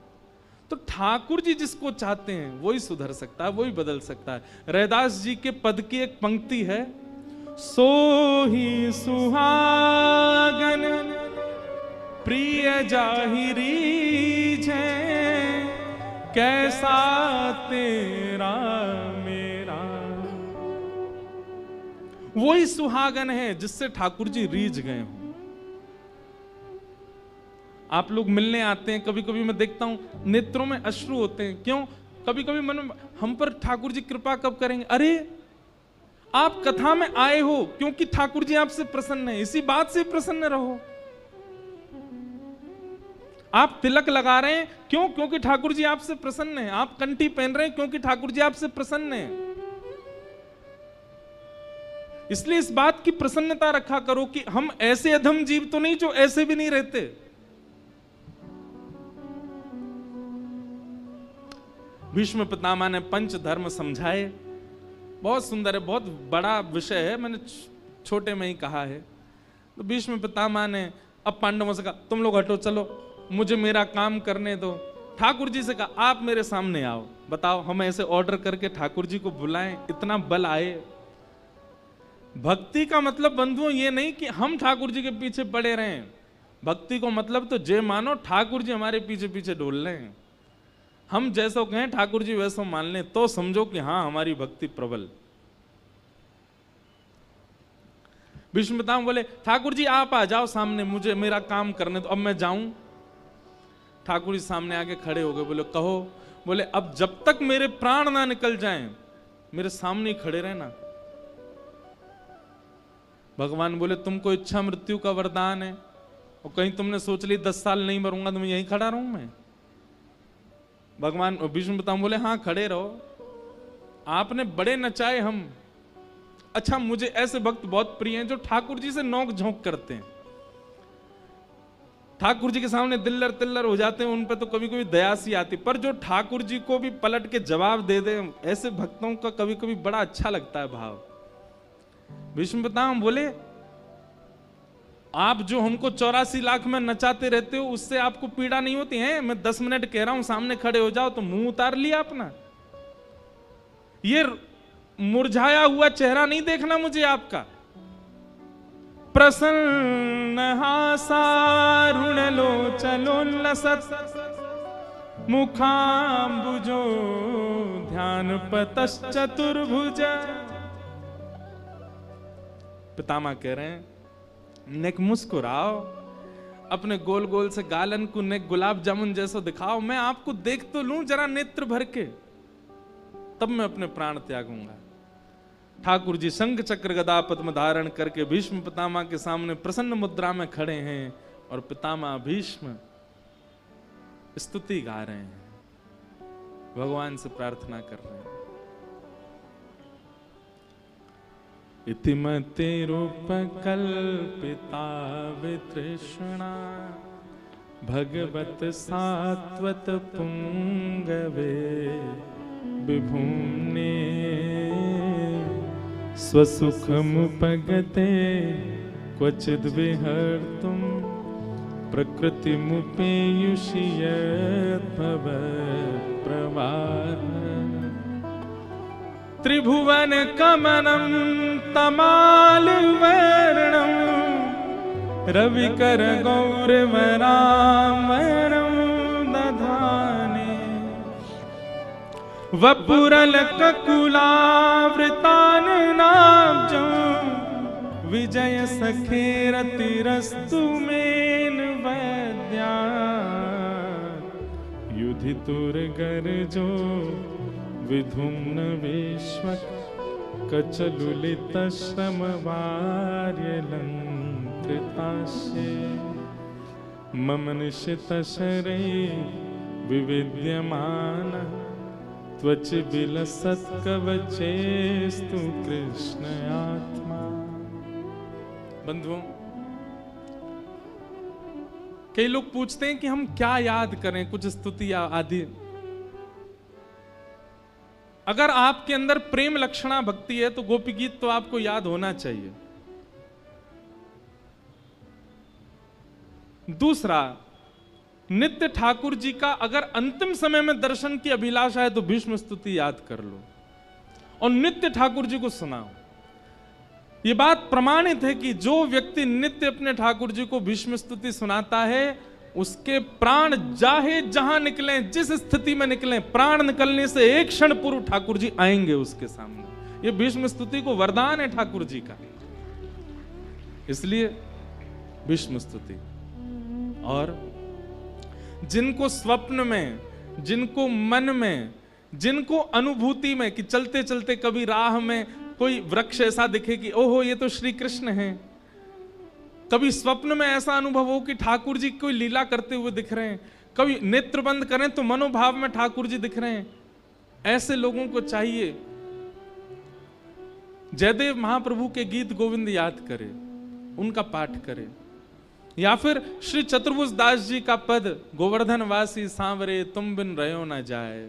तो ठाकुर जी जिसको चाहते हैं वही सुधर सकता है, वही बदल सकता है। रैदास जी के पद की एक पंक्ति है, सोही सुहागन प्रिय जाहिरी जै, कैसा तेरा मेरा। वही सुहागन है जिससे ठाकुर जी रीझ गए हों। आप लोग मिलने आते हैं, कभी कभी मैं देखता हूं नेत्रों में अश्रु होते हैं। क्यों? कभी कभी मन में, हम पर ठाकुर जी कृपा कब करेंगे? अरे आप कथा में आए हो क्योंकि ठाकुर जी आपसे प्रसन्न है, इसी बात से प्रसन्न रहो। आप तिलक लगा रहे हैं क्यों? क्योंकि ठाकुर जी आपसे प्रसन्न है। आप कंठी पहन रहे हैं क्योंकि ठाकुर जी आपसे प्रसन्न है। इसलिए इस बात की प्रसन्नता रखा करो कि हम ऐसे अधम जीव तो नहीं जो ऐसे भी नहीं रहते। भीष्म पितामह ने पंच धर्म समझाए, बहुत सुंदर है, बहुत बड़ा विषय है, मैंने छोटे में ही कहा है। तो भीष्म पितामह ने अब पांडवों से कहा, तुम लोग हटो, चलो मुझे मेरा काम करने दो। ठाकुर जी से कहा, आप मेरे सामने आओ, बताओ हम ऐसे ऑर्डर करके ठाकुर जी को बुलाएं, इतना बल आए। भक्ति का मतलब बंधुओं ये नहीं कि हम ठाकुर जी के पीछे पड़े रहें। भक्ति को मतलब तो जे मानो ठाकुर जी हमारे पीछे पीछे डोल रहे हैं। हम जैसो कहें ठाकुर जी वैसो मान लें तो समझो कि हाँ हमारी भक्ति प्रबल। भीष्म पितामह बोले ठाकुर जी आप आ जाओ सामने, मुझे मेरा काम करने तो, अब मैं जाऊं। ठाकुर जी सामने आके खड़े हो गए, बोले कहो। बोले अब जब तक मेरे प्राण ना निकल जाएं मेरे सामने ही खड़े रहना। भगवान बोले तुमको इच्छा मृत्यु का वरदान है और कहीं तुमने सोच ली 10 साल नहीं मरूंगा तो मैं यहीं खड़ा रहूं मैं। भगवान भीष्म पितामह बोले हाँ खड़े रहो, आपने बड़े नचाए हम। अच्छा मुझे ऐसे भक्त बहुत प्रिय हैं जो ठाकुर जी से नोक झोंक करते हैं, ठाकुर जी के सामने दिल्लर तिल्लर हो जाते हैं, उन पे तो कभी कभी दया सी आती, पर जो ठाकुर जी को भी पलट के जवाब दे दे, ऐसे भक्तों का कभी कभी बड़ा अच्छा लगता है भाव। भीष्म पितामह बोले आप जो हमको 84 लाख में नचाते रहते हो उससे आपको पीड़ा नहीं होती है? मैं 10 मिनट कह रहा हूं सामने खड़े हो जाओ तो मुंह उतार लिया अपना। ये मुरझाया हुआ चेहरा नहीं देखना मुझे आपका। प्रसन्न हासारुण लोचलोल्लसत् मुखाम्बुजो ध्यान पतश्चतुर्भुज। पितामह कह रहे हैं नेक मुस्कुराओ, अपने गोल गोल से गालन को नेक गुलाब जामुन जैसा दिखाओ, मैं आपको देख तो लूं जरा नेत्र भर के, तब मैं अपने प्राण त्यागूंगा। ठाकुर जी शंख चक्र गदा पद्म धारण करके भीष्म पितामह के सामने प्रसन्न मुद्रा में खड़े हैं और पितामह भीष्म स्तुति गा रहे हैं, भगवान से प्रार्थना कर रहे हैं। इतिमतिरूपकल्पिता वितृष्णा भगवत सात्वत पुंगवे विभुम्ने स्वसुखमुपगते क्वचिद् विहर्तुं प्रकृतिमुपेयुषि यद्भवत्प्रवाह। त्रिभुवन कमनं तमालवर्णं रविकर गौरवरामणं दधाने वपुरल ककुलावृताननाब्जं विजय सखेरतिरस्तु मेन वैद्या युधितुर्गर्जो विधुम्न विश्वक कचलुलितश्रमवार्यलङ्कृतास्ये मम निशितशरे विविद्यमान त्वच विलसत्कवचेस्तु कृष्ण आत्मा। बंधुओं, कई लोग पूछते हैं कि हम क्या याद करें, कुछ स्तुति आदि। अगर आपके अंदर प्रेम लक्षणा भक्ति है तो गोपी गीत तो आपको याद होना चाहिए। दूसरा, नित्य ठाकुर जी का अगर अंतिम समय में दर्शन की अभिलाषा है तो भीष्म स्तुति याद कर लो और नित्य ठाकुर जी को सुनाओ। यह बात प्रमाणित है कि जो व्यक्ति नित्य अपने ठाकुर जी को भीष्म स्तुति सुनाता है उसके प्राण चाहे जहां निकले, जिस स्थिति में निकले, प्राण निकलने से एक क्षण पूर्व ठाकुर जी आएंगे उसके सामने। ये भीष्म स्तुति को वरदान है ठाकुर जी का, इसलिए भीष्म स्तुति। और जिनको स्वप्न में, जिनको मन में, जिनको अनुभूति में कि चलते चलते कभी राह में कोई वृक्ष ऐसा दिखे कि ओहो ये तो श्री कृष्ण हैं, कभी स्वप्न में ऐसा अनुभव हो कि ठाकुर जी कोई लीला करते हुए दिख रहे हैं, कभी नेत्र बंद करें तो मनोभाव में ठाकुर जी दिख रहे हैं, ऐसे लोगों को चाहिए जयदेव महाप्रभु के गीत गोविंद याद करे, उनका पाठ करे, या फिर श्री चतुर्भुज दास जी का पद गोवर्धन वासी सांवरे तुम बिन रहो ना जाए।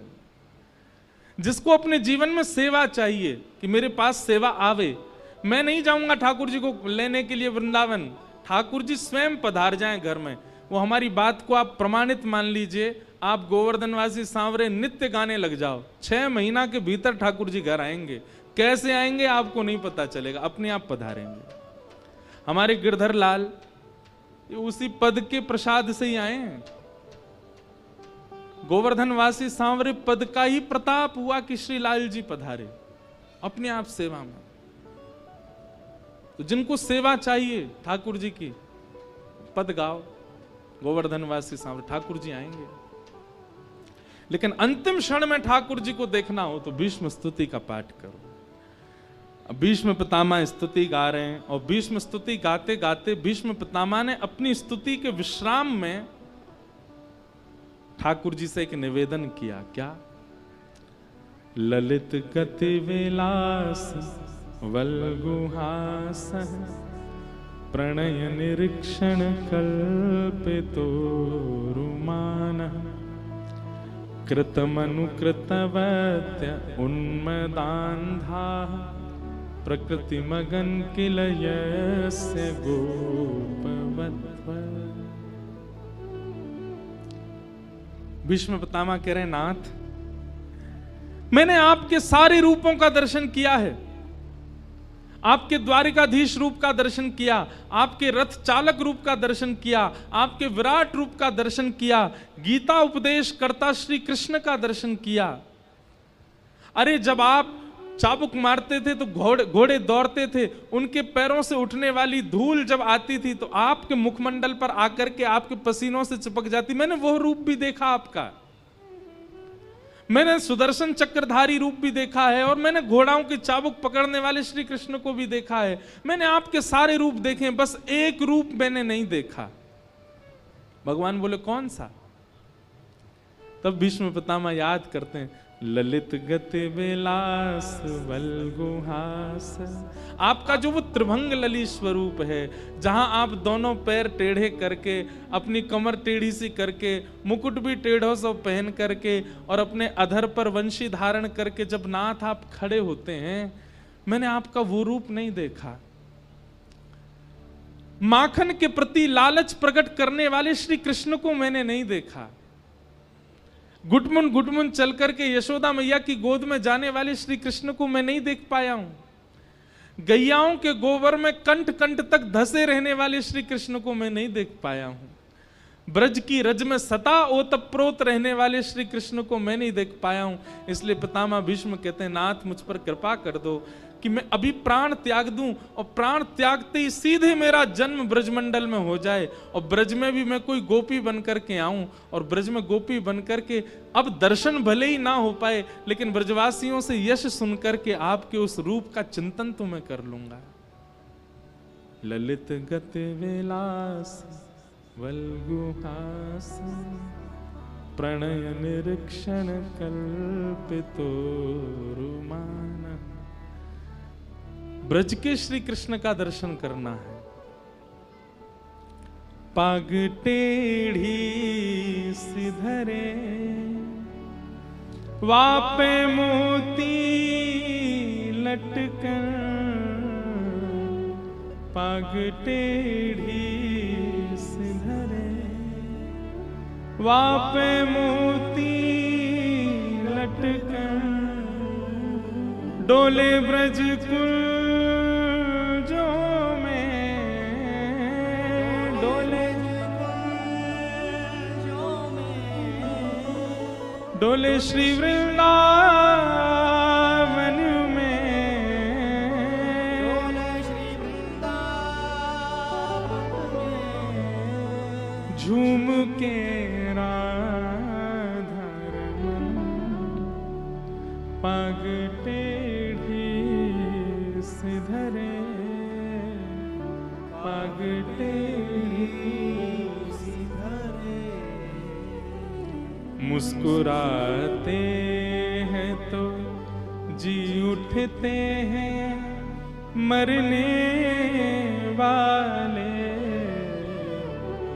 जिसको अपने जीवन में सेवा चाहिए कि मेरे पास सेवा आवे, मैं नहीं जाऊंगा ठाकुर जी को लेने के लिए वृंदावन, ठाकुर जी स्वयं पधार जाएं घर में। वो हमारी बात को आप प्रमाणित मान लीजिए, आप गोवर्धनवासी सांवरे नित्य गाने लग जाओ, 6 महीना के भीतर ठाकुर जी घर आएंगे। कैसे आएंगे आपको नहीं पता चलेगा, अपने आप पधारेंगे। हमारे गिरधर लाल ये उसी पद के प्रसाद से ही आए हैं। गोवर्धनवासी सांवरे पद का ही प्रताप हुआ कि श्री लाल जी पधारे अपने आप सेवा में। तो जिनको सेवा चाहिए ठाकुर जी की, पद गाओ, गोवर्धनवासी सांवरे, ठाकुर जी आएंगे। लेकिन अंतिम क्षण में ठाकुर जी को देखना हो तो भीष्म स्तुति का पाठ करो। अब भीष्म पितामह स्तुति गा रहे हैं और भीष्म स्तुति गाते गाते भीष्म पितामह ने अपनी स्तुति के विश्राम में ठाकुर जी से एक निवेदन किया। क्या? ललित गति विलास वल्गुहास प्रणय निरीक्षण कल्पितो रुमान कृतमनुकृतवत्य उन्मदान्धा प्रकृति मगन किल यस्य गोपवत्व। भीष्म पितामह कह रहे हैं, नाथ मैंने आपके सारे रूपों का दर्शन किया है, आपके द्वारिकाधीश रूप का दर्शन किया, आपके रथ चालक रूप का दर्शन किया, आपके विराट रूप का दर्शन किया, गीता उपदेश करता श्री कृष्ण का दर्शन किया। अरे जब आप चाबुक मारते थे तो घोड़े दौड़ते थे, उनके पैरों से उठने वाली धूल जब आती थी तो आपके मुखमंडल पर आकर के आपके पसीनों से चिपक जाती। मैंने वो रूप भी देखा आपका, मैंने सुदर्शन चक्रधारी रूप भी देखा है, और मैंने घोड़ाओं की चाबुक पकड़ने वाले श्री कृष्ण को भी देखा है। मैंने आपके सारे रूप देखे, बस एक रूप मैंने नहीं देखा। भगवान बोले, कौन सा? तब भीष्म पितामह याद करते हैं, ललित गति विलास वल्गुहास। आपका जो वो त्रिभंग ललित स्वरूप है, जहां आप दोनों पैर टेढ़े करके, अपनी कमर टेढ़ी सी करके, मुकुट भी टेढ़ो सो पहन करके, और अपने अधर पर वंशी धारण करके जब नाथ आप खड़े होते हैं, मैंने आपका वो रूप नहीं देखा। माखन के प्रति लालच प्रकट करने वाले श्री कृष्ण को मैंने नहीं देखा। गुटमुन चल करके यशोदा मैया की गोद में जाने वाले श्री कृष्ण को मैं नहीं देख पाया हूं। गैयाओं के गोबर में कंठ कंठ तक धसे रहने वाले श्री कृष्ण को मैं नहीं देख पाया हूं। ब्रज की रज में सता ओतप्रोत रहने वाले श्री कृष्ण को मैं नहीं देख पाया हूं। इसलिए पितामह भीष्म कहते हैं, नाथ मुझ पर कृपा कर दो कि मैं अभी प्राण त्याग दूं, और प्राण त्यागते ही सीधे मेरा जन्म ब्रजमंडल में हो जाए, और ब्रज में भी मैं कोई गोपी बन करके आऊं, और ब्रज में गोपी बन करके अब दर्शन भले ही ना हो पाए, लेकिन ब्रजवासियों से यश सुन करके आपके उस रूप का चिंतन तो मैं कर लूंगा। ललित गति विलास वल्गुहास प्रणय निरीक्षण कल्पितो रुमान। ब्रज के श्री कृष्ण का दर्शन करना है। पाग टेढ़ी सिधरे वापे मोती लटकन, पाग टेढ़ी सिधरे वापे मोती लटकन, डोले ब्रज कुल जो में, डोले डोले श्री वृंदावन में, डोले श्री वृंदावन में, झूम के पाग टेढ़ी सिधरे, पाग टेढ़ी सिधरे, मुस्कुराते हैं तो जी उठते हैं मरने वाले,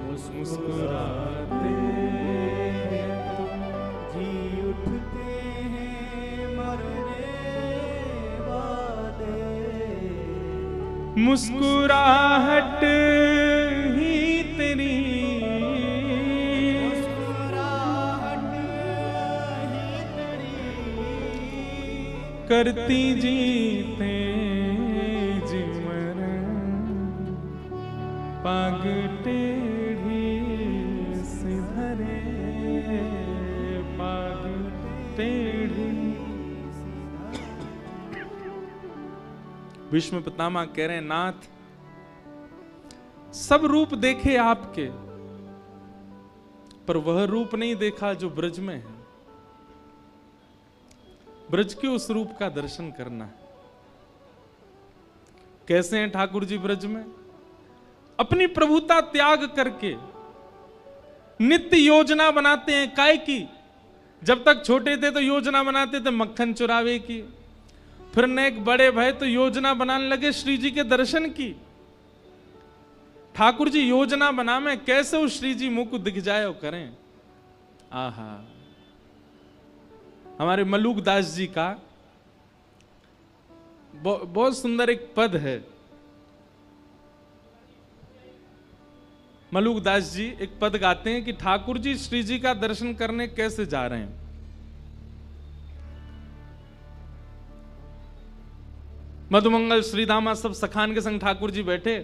मुस्कुराते हैं तो जी उठते मुस्कुराहट ही तेरी, मुस्कुराहट ही तेरी, करती जीते जी मरण, पाग टेढ़ी सिधरे, टेढ़ी। भीष्म पितामह कह रहे हैं, नाथ सब रूप देखे आपके, पर वह रूप नहीं देखा जो ब्रज में है। ब्रज के उस रूप का दर्शन करना है। कैसे हैं ठाकुर जी ब्रज में? अपनी प्रभुता त्याग करके नित्य योजना बनाते हैं। काय की? जब तक छोटे थे तो योजना बनाते थे मक्खन चुरावे की, फिर नेक बड़े भय तो योजना बनाने लगे श्री जी के दर्शन की। ठाकुर जी योजना बना में कैसे उस श्री जी मुख को दिख जाए और करें। आहा, हमारे मलूक दास जी का बहुत सुंदर एक पद है। मलूक दास जी एक पद गाते हैं कि ठाकुर जी श्री जी का दर्शन करने कैसे जा रहे हैं। मधुमंगल श्रीधामा सब सखान के संग ठाकुर जी बैठे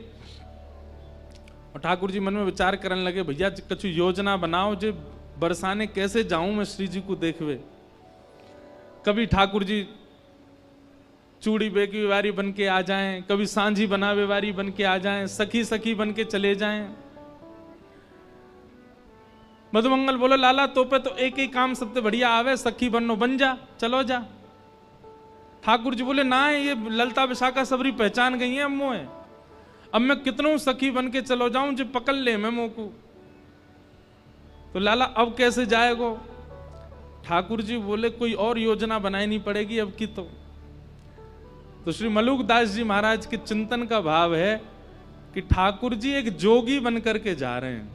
और ठाकुर जी मन में विचार करने लगे, भैया कछु योजना बनाओ जे बरसाने कैसे जाऊं मैं श्री जी को देखवे। कभी ठाकुर जी चूड़ी बेकी वारी बन के आ जाएं, कभी सांझी बनावे वारी बन के आ जाएं, सखी सखी बन के चले जाएं। मधुमंगल बोलो, लाला तो पे तो एक ही काम सबसे बढ़िया आवे, सखी बनो, बन जा, चलो जा। ठाकुर जी बोले, ना ये ललता विशाखा सबरी पहचान गई है अम्मो है, अब मैं कितनों सखी बन के चलो जाऊं जो पकड़ ले मैं मोकू। तो लाला अब कैसे जाएगो? ठाकुर जी बोले, कोई और योजना बनानी पड़ेगी अब की। तो श्री मलूक दास जी महाराज के चिंतन का भाव है कि ठाकुर जी एक जोगी बन करके जा रहे हैं।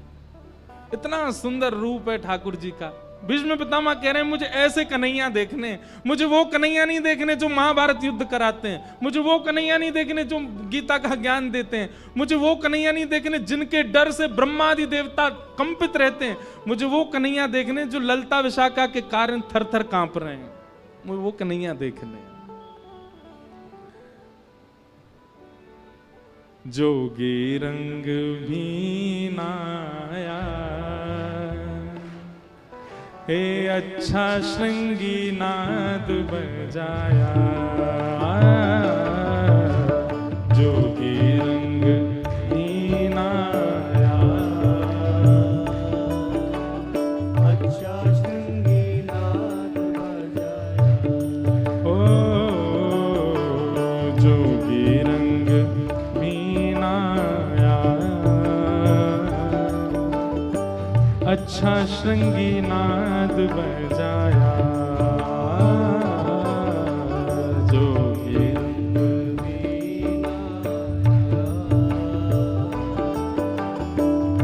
इतना सुंदर रूप है ठाकुर जी का। भीष्म पितामह कह रहे हैं, मुझे ऐसे कन्हैया देखने, मुझे वो कन्हैया नहीं देखने जो महाभारत युद्ध कराते हैं, मुझे वो कन्हैया नहीं देखने जो गीता का ज्ञान देते हैं, मुझे वो कन्हैया नहीं देखने जिनके डर से ब्रह्मादि देवता कंपित रहते हैं, मुझे वो कन्हैया देखने जो ललता विशाखा के कारण थर थर कांप रहे हैं, मुझे वो कन्हैया देखने। जोगी रंग भीनाया हे अच्छा श्रृंगी नाद बजाया। जोगी रंग भीनाया अच्छा श्रृंगी नाद बजाया। ओ जोगी रंग अच्छा श्रृंगी नाद बजाया। जोगी रंग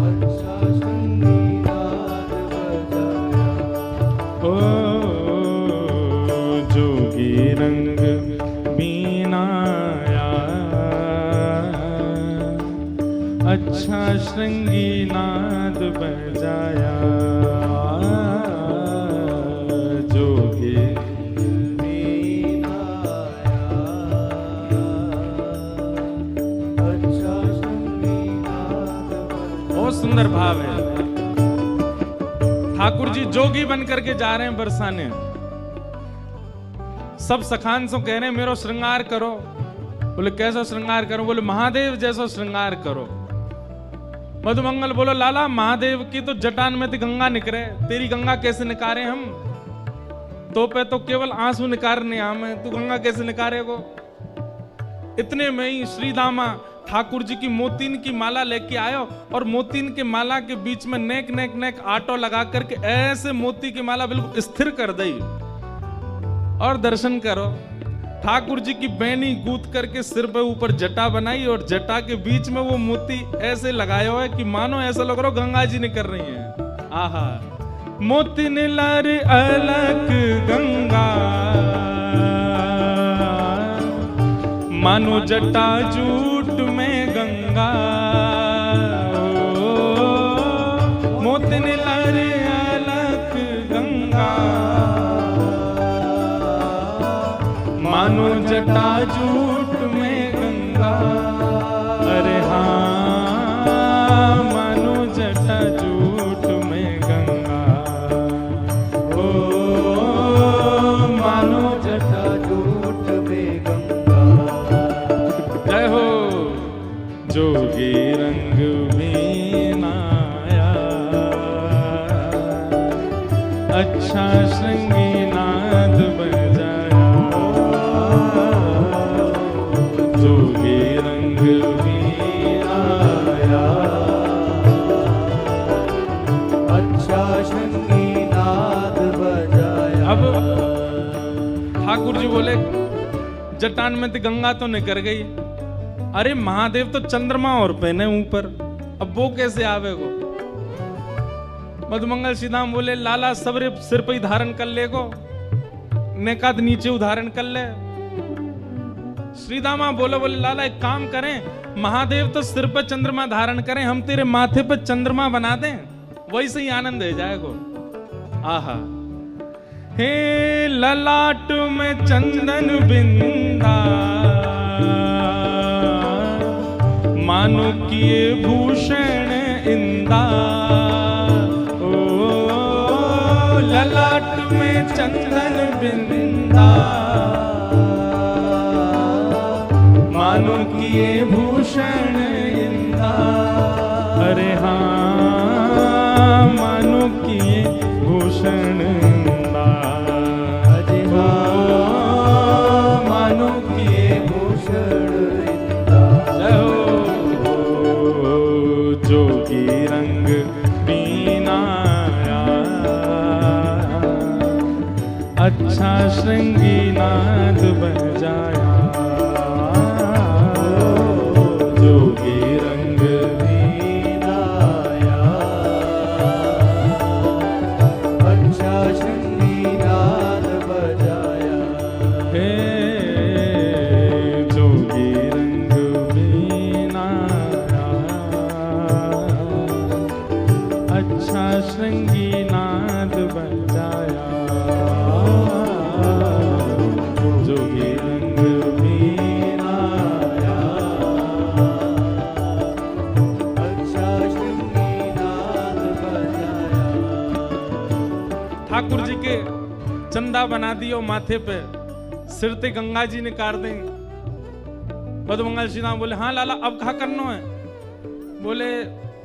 अच्छा श्रृंगी नाद बजाया। ओ जोगी रंग बीनाया अच्छा श्रृंगी नाद बजाया। जोगी अच्छा श्रृंगी नाद। बहुत सुंदर भाव है। ठाकुर जी जोगी बन करके जा रहे हैं बरसाने। सब सखान से कह रहे हैं मेरो श्रृंगार करो। बोले कैसा श्रृंगार करो? बोले महादेव जैसा श्रृंगार करो। मधुमंगल बोलो, लाला महादेव की तो जटान में तो गंगा निकले, तेरी गंगा कैसे निकारे हम? तो पे तो केवल आंसू निकारने आम है, तू गंगा कैसे निकारेगो? इतने में ही श्रीधामा ठाकुर जी की मोतीन की माला लेके आयो और मोतीन के माला के बीच में नेक नेक नेक आटो लगा करके ऐसे मोती की माला बिल्कुल स्थिर कर दी और दर्शन करो। ठाकुर जी की बैनी गूंथ करके सिर पे ऊपर जटा बनाई और जटा के बीच में वो मोती ऐसे लगाया हुआ है कि मानो ऐसा लग रहा हो गंगा जी निकल रही हैं। आहा, मोती निलर अलग गंगा मानो जटा जूट में गंगा। मोती निलर अलग गंगा मानो जटा जूट में गंगा। अरे हाँ मानो जटा जूट में गंगा। ओ जोगी रंग बीनाया, अच्छा श्रृंगी नाद बजाया, जोगी रंग बीनाया, अच्छा श्रृंगी नाद बजाया। अब ठाकुर जी बोले जटान में तो गंगा तो निकर गई, अरे महादेव तो चंद्रमा और पहने ऊपर, अब वो कैसे आवेगो? मधुमंगल श्रीधाम बोले लाला सबरे सिर पे ही धारण कर ले गो, नेकाद नीचे उधारण कर ले। श्रीदामा बोले लाला एक काम करें, महादेव तो सिर पर चंद्रमा धारण करें, हम तेरे माथे पर चंद्रमा बना दें, वैसे ही आनंद है जाएगो। आहा हे ललाट में चंदन बिंदा, मानो किए भूषण इंदा, ओ ललाट में चंदन बिंदा, मानो किए भूषण इंदा, अरे हाँ मानो किए भूषण इंदा, अरे हाँ मानो किए भूषण इंदा। जोगी रंग बीनाया, अच्छा श्रृंगी नाद बजाया, जोगी रंग बीनाया, अच्छा श्रृंगी नाद बजाया। हे जोगी रंग बीनाया, अच्छा श्रृंगी नाद बजाया, जोगी रंग बीनाया, अच्छा श्रृंगी नाद बजाया। ठाकुर जी के चंदा बना दियो माथे पे, सिर ते गंगा जी ने कार दें। मधुमंगल श्रीधाम बोले हाँ लाला अब कहा करना है? बोले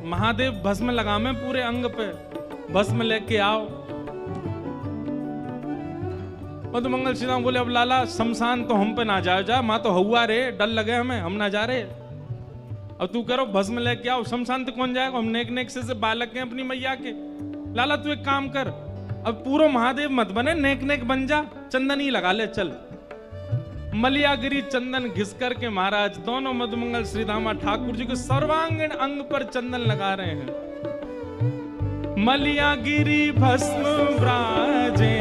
महादेव भस्म लगावे पूरे अंग पे, भस्म लेके आओ। मधुमंगल श्रीधाम बोले अब लाला शमशान तो हम पे ना जाओ, जा माँ तो हुआ रे, डर लगे हमें, हम ना जा रहे। अब तू करो भस्म लेके आओ, शमशान तो कौन जाएगा, हम नेक नेक से बालक हैं अपनी मैया के। लाला तू एक काम कर, अब पूरा महादेव मत बने, नेक नेक बन जा, चंदन ही लगा ले चल। मलियागिरी चंदन घिस करके महाराज दोनों मधुमंगल श्रीधामा ठाकुर जी के सर्वांगीण अंग पर चंदन लगा रहे हैं। मलियागिरी भस्म ब्राजे,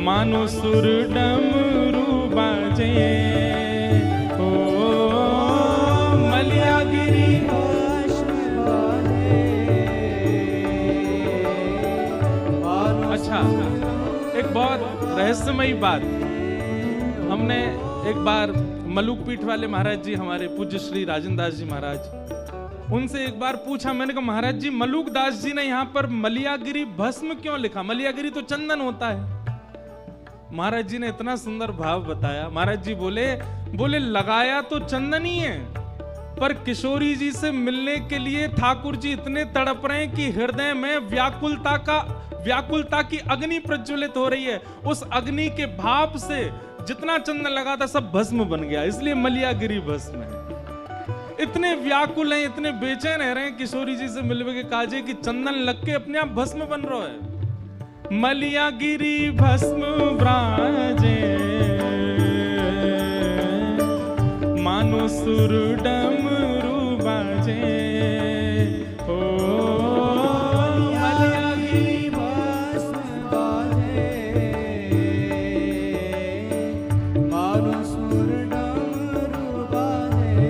मानो सुर डमरू बाजे, ओ मलियागिरी अच्छा एक बहुत रहस्यमयी बात, हमने एक बार मलुक पीठ वाले महाराज जी हमारे पूज्य श्री राजेंद्र दास जी महाराज, उनसे एक बार पूछा, मैंने कहा महाराज जी मलुक दास जी ने यहाँ पर मलियागिरी भस्म क्यों लिखा, मलियागिरी तो चंदन होता है। महाराज जी ने इतना सुंदर भाव बताया। महाराज जी बोले लगाया तो चंदन ही है, पर किशोरी जी से मिलने के लिए ठाकुर जी इतने तड़प रहे हैं कि हृदय में व्याकुलता की अग्नि प्रज्वलित हो रही है। उस अग्नि के भाप से जितना चंदन लगा था सब भस्म बन गया, इसलिए मलियागिरी भस्म है। इतने व्याकुल हैं, इतने बेचैन रहे हैं किशोरी जी से मिलने के काजे कि चंदन लग के अपने आप भस्म बन रहा है। मलियागिरी भस्म ब्राजे, मानो सुर डमरू बाजे, ओ मलियागिरी भस्म बाजे, मानो सुर डमरू बाजे।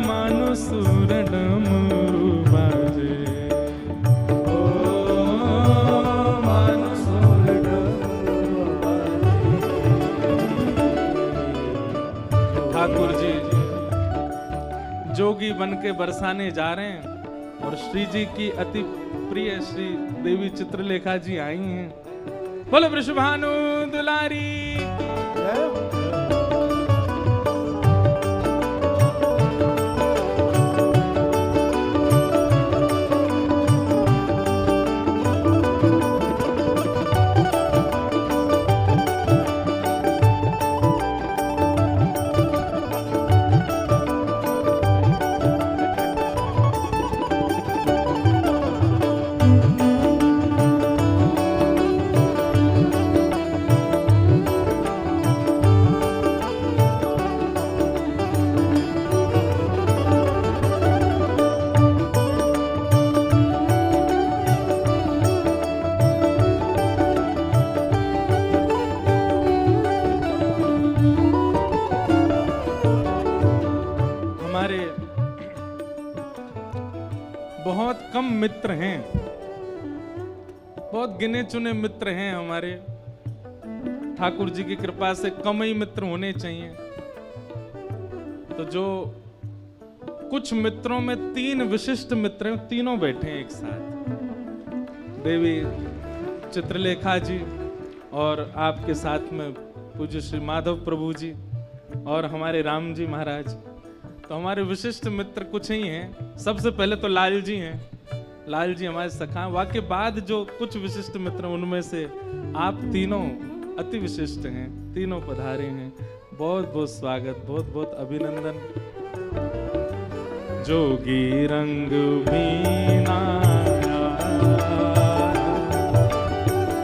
मानो सुर डमरू बाजे, ठाकुर जी जोगी बन के बरसाने जा रहे हैं और श्री जी की अति प्रिय श्री देवी चित्रलेखा जी आई हैं। बोलो वृषभानु दुलारी। बहुत कम मित्र हैं, बहुत गिने चुने मित्र हैं हमारे। ठाकुर जी की कृपा से कम ही मित्र होने चाहिए। तो जो कुछ मित्रों में 3 विशिष्ट मित्र हैं, तीनों बैठे हैं एक साथ। देवी चित्रलेखा जी और आपके साथ में पूज्य श्री माधव प्रभु जी और हमारे राम जी महाराज। तो हमारे विशिष्ट मित्र कुछ ही हैं। सबसे पहले तो लाल जी हैं। लाल जी हमारे सखा हैं। वाके बाद जो कुछ विशिष्ट मित्र उनमें से आप तीनों अति विशिष्ट हैं, तीनों पधारे हैं। बहुत बहुत स्वागत, बहुत बहुत अभिनंदन। जोगी रंग बीना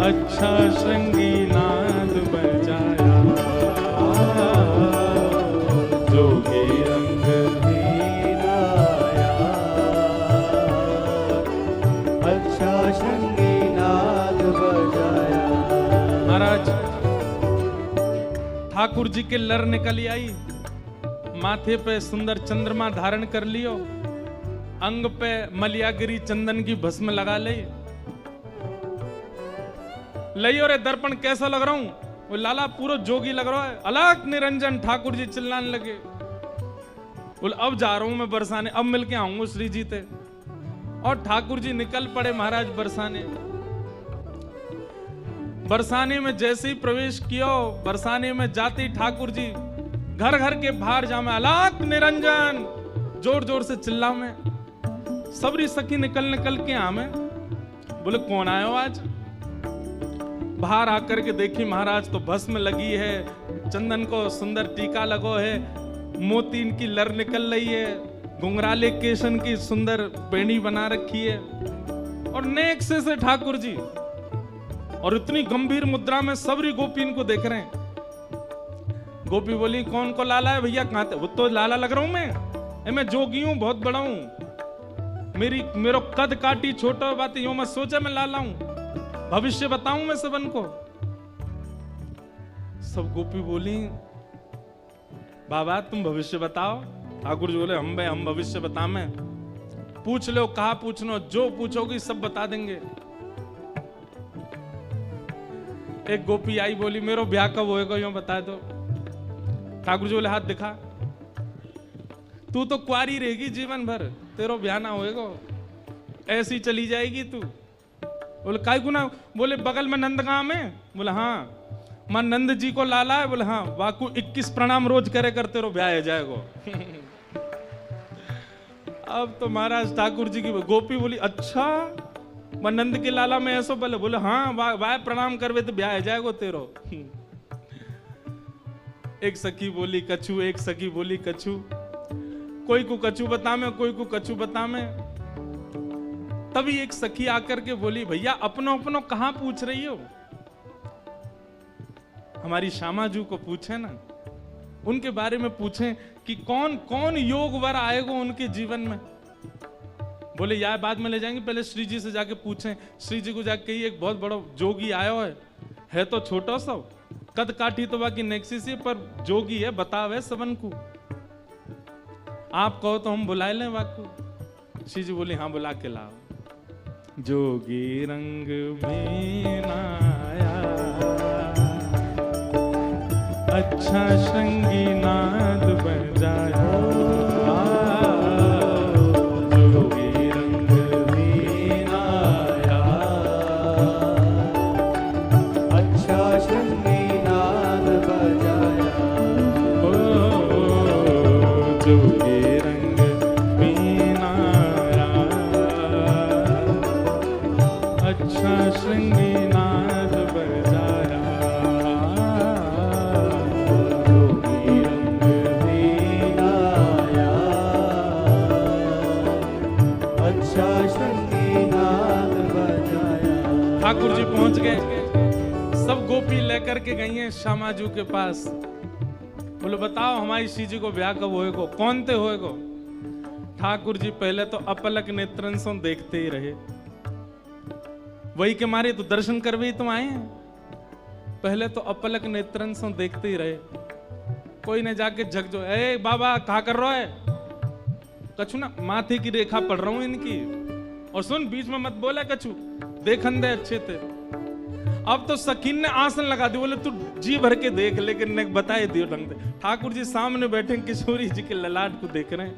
अच्छा श्रृंगी नाद बजाया, जोगी रंग बीना अच्छा श्रृंगी नाद बजाया। महाराज ठाकुर जी के लर निकल आई, माथे पे सुंदर चंद्रमा धारण कर लियो, अंग पे मलियागिरी चंदन की भस्म लगा ले लियो। रे दर्पण कैसा लग रहा हूं? वो लाला पूरा जोगी लग रहा है। अलग निरंजन ठाकुर जी चिल्लाने लगे। बोले अब जा रहा हूं मैं बरसाने, अब मिलके आऊंगा श्री जी ते। और ठाकुर जी निकल पड़े महाराज बरसाने। बरसाने में जैसे ही प्रवेश किया, बरसाने में जाते ही ठाकुर जी घर घर के बाहर जा में अलग निरंजन जोर जोर से चिल्ला में। सबरी सखी निकल निकल के आमे। बोले कौन आयो आज? बाहर आकर के देखी महाराज तो भस्म लगी है, चंदन को सुंदर टीका लगो है, मोती इनकी लर निकल रही है, घुंघराले केशन की सुंदर बेणी बना रखी है और नेक से ठाकुर जी। और इतनी गंभीर मुद्रा में सबरी गोपी इनको देख रहे हैं। गोपी बोली कौन को लाला है भैया? कहां थे? वो तो लाला लग रहा हूं मैं जोगी हूं, बहुत बड़ा हूं। मेरो कद काटी छोटा बात यूं मत सोचा मैं लाला हूं, भविष्य बताऊं मैं सबन को। सब गोपी बोली बाबा तुम भविष्य बताओ। ठाकुर जी बोले हम भविष्य बता में। पूछ लो कहा पूछना, जो पूछोगी सब बता देंगे। एक गोपी आई बोली मेरो ब्याह कब होएगा यूं बता दो। ठाकुर जी बोले हाथ दिखा। तू तो कुआरी रहेगी जीवन भर, तेरो ब्याह ना होएगा, ऐसी चली जाएगी तू। बोले काय गुना? बोले बगल में नंदगांव में। बोले हाँ। मां नंद जी को लाला है? बोले हाँ। वाकू 21 प्रणाम रोज करे कर तेरो ब्याह हो जाएगा। अब तो महाराज ठाकुर जी की गोपी बोली अच्छा मां नंद के लाला में ऐसो बोले? बोले हाँ वाह प्रणाम करवे तो ब्याह हो जाएगा तेरो। एक सखी बोली कछु, एक सखी बोली कछु। कोई को कछु बता में, कोई को कछु बता में। तभी एक सखी आकर के बोली भैया अपनो अपनो कहां पूछ रही हो? हमारी श्यामा जी को पूछे ना, उनके बारे में पूछें कि कौन कौन योग वर आएगा उनके जीवन में। बोले यार बाद में ले जाएंगे, पहले श्री जी से जाके पूछें। श्री जी को जाके कही एक बहुत बड़ा जोगी आयो है तो छोटा सा, कद काठी तो बाकी नेक्सी से, पर जोगी है बतावे सबन को। आप कहो तो हम बुलाए लें वाकू। श्री जी बोली हाँ बुला के लाओ। जोगी रंग बीनाया अच्छा श्रृंगी नाद बजाया, जोगी रंग बीनाया अच्छा श्रृंगी नाद बजाया। जोगी रंग बीनाया अच्छा श्रृंगी नाद बजाया, जोगी रंग बीनाया अच्छा श्रृंगी नाद बजाया। ठाकुर जी पहुंच गए। सब गोपी लेकर के गई हैं श्यामाजू के पास। बोले बताओ हमारी श्री जी को ब्याह कब होएगो, कौन ते होएगो? ठाकुर जी पहले तो अपलक नेत्रन से देखते ही रहे। वही के मारे तो दर्शन करवे ही तुम आए हैं। पहले तो अपलक नेत्रन से देखते ही रहे। कोई ने जाके झकझो, ए बाबा कहा कर रहा है? कछु ना माथे की रेखा पढ़ रहा हूं इनकी। और सुन, बीच में मत बोला कछु, देखन दे अच्छे थे। अब तो सकीन ने आसन लगा दी, बोले तू जी भर के देख, लेकिन ने बताए दियो ढंग से। ठाकुर जी सामने बैठे किशोरी जी के ललाट को देख रहे हैं।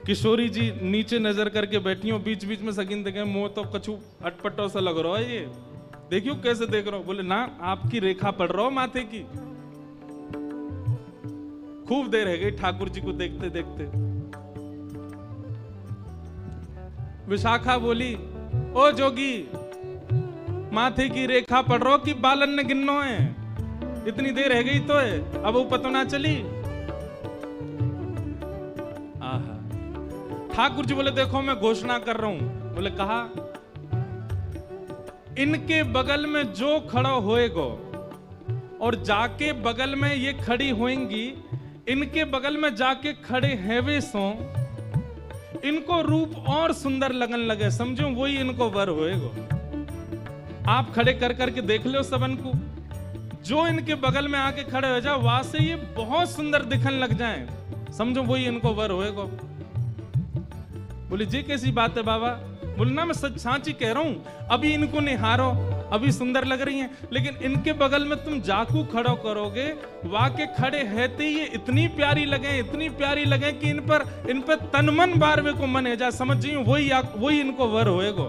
किशोरी जी नीचे नजर करके बैठी हो, बीच बीच में सकीन देखे, मुंह तो कछु अटपटो सा लग रहा है, ये देखियो कैसे देख रहा हो। बोले ना, आपकी रेखा पड़ रहा हो माथे की। खूब देर रह गई ठाकुर जी को देखते देखते। विशाखा बोली, ओ जोगी, माथे की रेखा पड़ रहा हो कि बालन ने गिनो है? इतनी देर रह गई तो है, अब वो पता ना चली। आहा। ठाकुर जी बोले, देखो मैं घोषणा कर रहा हूं। बोले कहा, इनके बगल में जो खड़ा होएगा और जाके बगल में ये खड़ी होंगी, इनके बगल में जाके खड़े हैं वे सो, इनको रूप और सुंदर लगन लगे, समझो वही इनको वर होएगा। आप खड़े कर करके देख लो सबन को, जो इनके बगल में आके खड़े हो जाए, वहां से ये बहुत सुंदर दिखन लग जाए, समझो वही इनको वर होएगा। बोले जी कैसी बात है बाबा? बोले ना, मैं सच साची कह रहा हूं, अभी इनको निहारो, अभी सुंदर लग रही हैं, लेकिन इनके बगल में तुम जाकू खड़ो करोगे, वाके खड़े रहते ही ये इतनी प्यारी लगे कि इन पर तन मन बारवे को मन है जा, समझ जी वही इनको वर होएगो।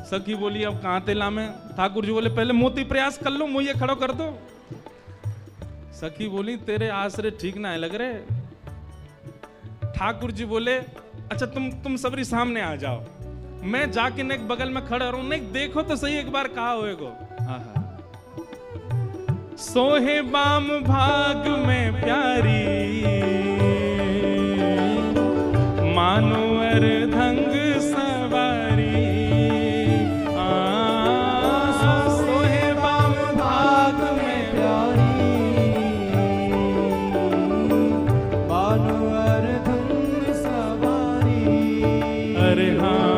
सखी बोली, अब कहां तेला में? ठाकुर जी बोले, पहले मोती प्रयास कर लो, मुझे खड़ो कर दो। सखी बोली, तेरे आसरे ठीक ना है लग रहे। ठाकुर जी बोले, अच्छा तुम सबरी सामने आ जाओ, मैं जाके नेक बगल में खड़ा रहूं, नेक देखो तो सही एक बार कहा होएगो। सोहे बाम भाग में प्यारी, मानो अर्धंग सवारी। सोहे बाम भाग में प्यारी, मानो अर्धंग सवारी। अरे हाँ,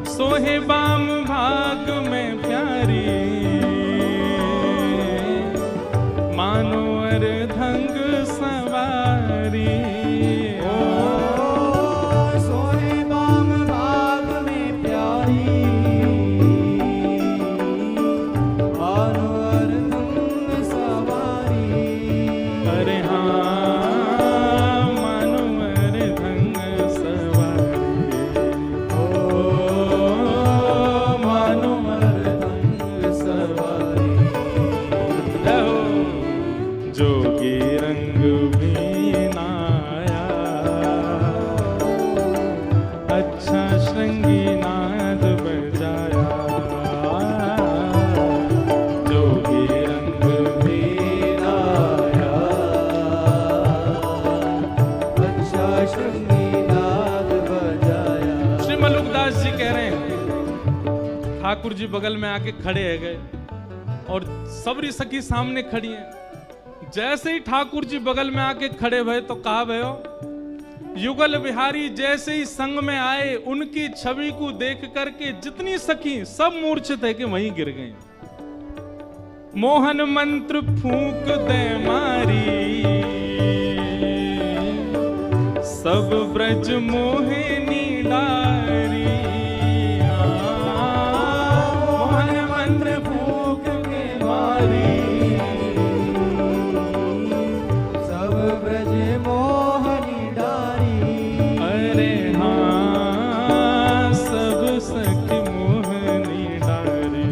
सोहे बाम भाग में प्यारी, मानो अर्धंग सवारी। सोहे बाम भाग में प्यारी, मानो अर्धंग सवारी। अरे हाँ, मानो अर्धंग सवारी। मानो अर्धंग सवारी। जोगी रंग बीनाया, अच्छा श्रृंगी नाद बजाया। जोगी रंग बीनाया, अच्छा श्रृंगी नाद बजाया। श्री मलुकदास जी कह रहे हैं, ठाकुर जी बगल में आके खड़े है गए और सबरी सखी सामने खड़ी है। जैसे ही ठाकुर जी बगल में आके खड़े भये तो कहा भयो, युगल बिहारी जैसे ही संग में आए, उनकी छवि को देख करके जितनी सखी सब मूर्छित है कि वहीं गिर गई। मोहन मंत्र फूंक दे मारी, सब ब्रज मोहिनी डारी। मोहन मंत्र फूंक के मारी, सब ब्रज मोहनी डारी। अरे हाँ, सब सखी मोहनी डारी।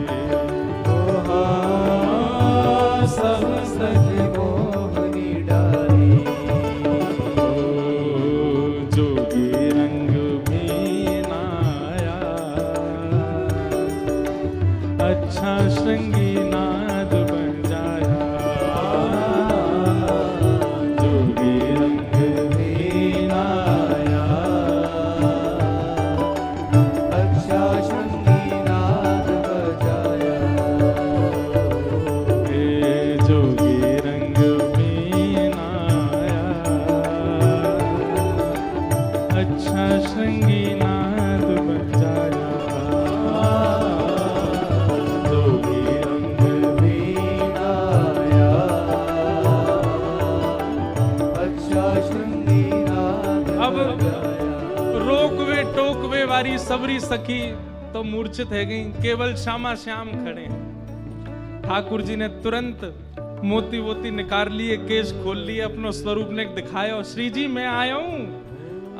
ओ हाँ, सब सखी मोहनी डारी। जोगी रंग बीनाया, अच्छा श्रृंगी नाद बजाया। जोगी रंग बीनाया, अच्छा श्रृंगी नाद बजाया। जोगी रंग सारी सबरी सखी तो मूर्छित है गई, केवल श्यामा श्याम खड़े हैं। ठाकुर जी ने तुरंत मोती वोती निकाल लिए, केश खोल लिए, अपनो स्वरूप ने दिखाया, श्री जी मैं आया हूं।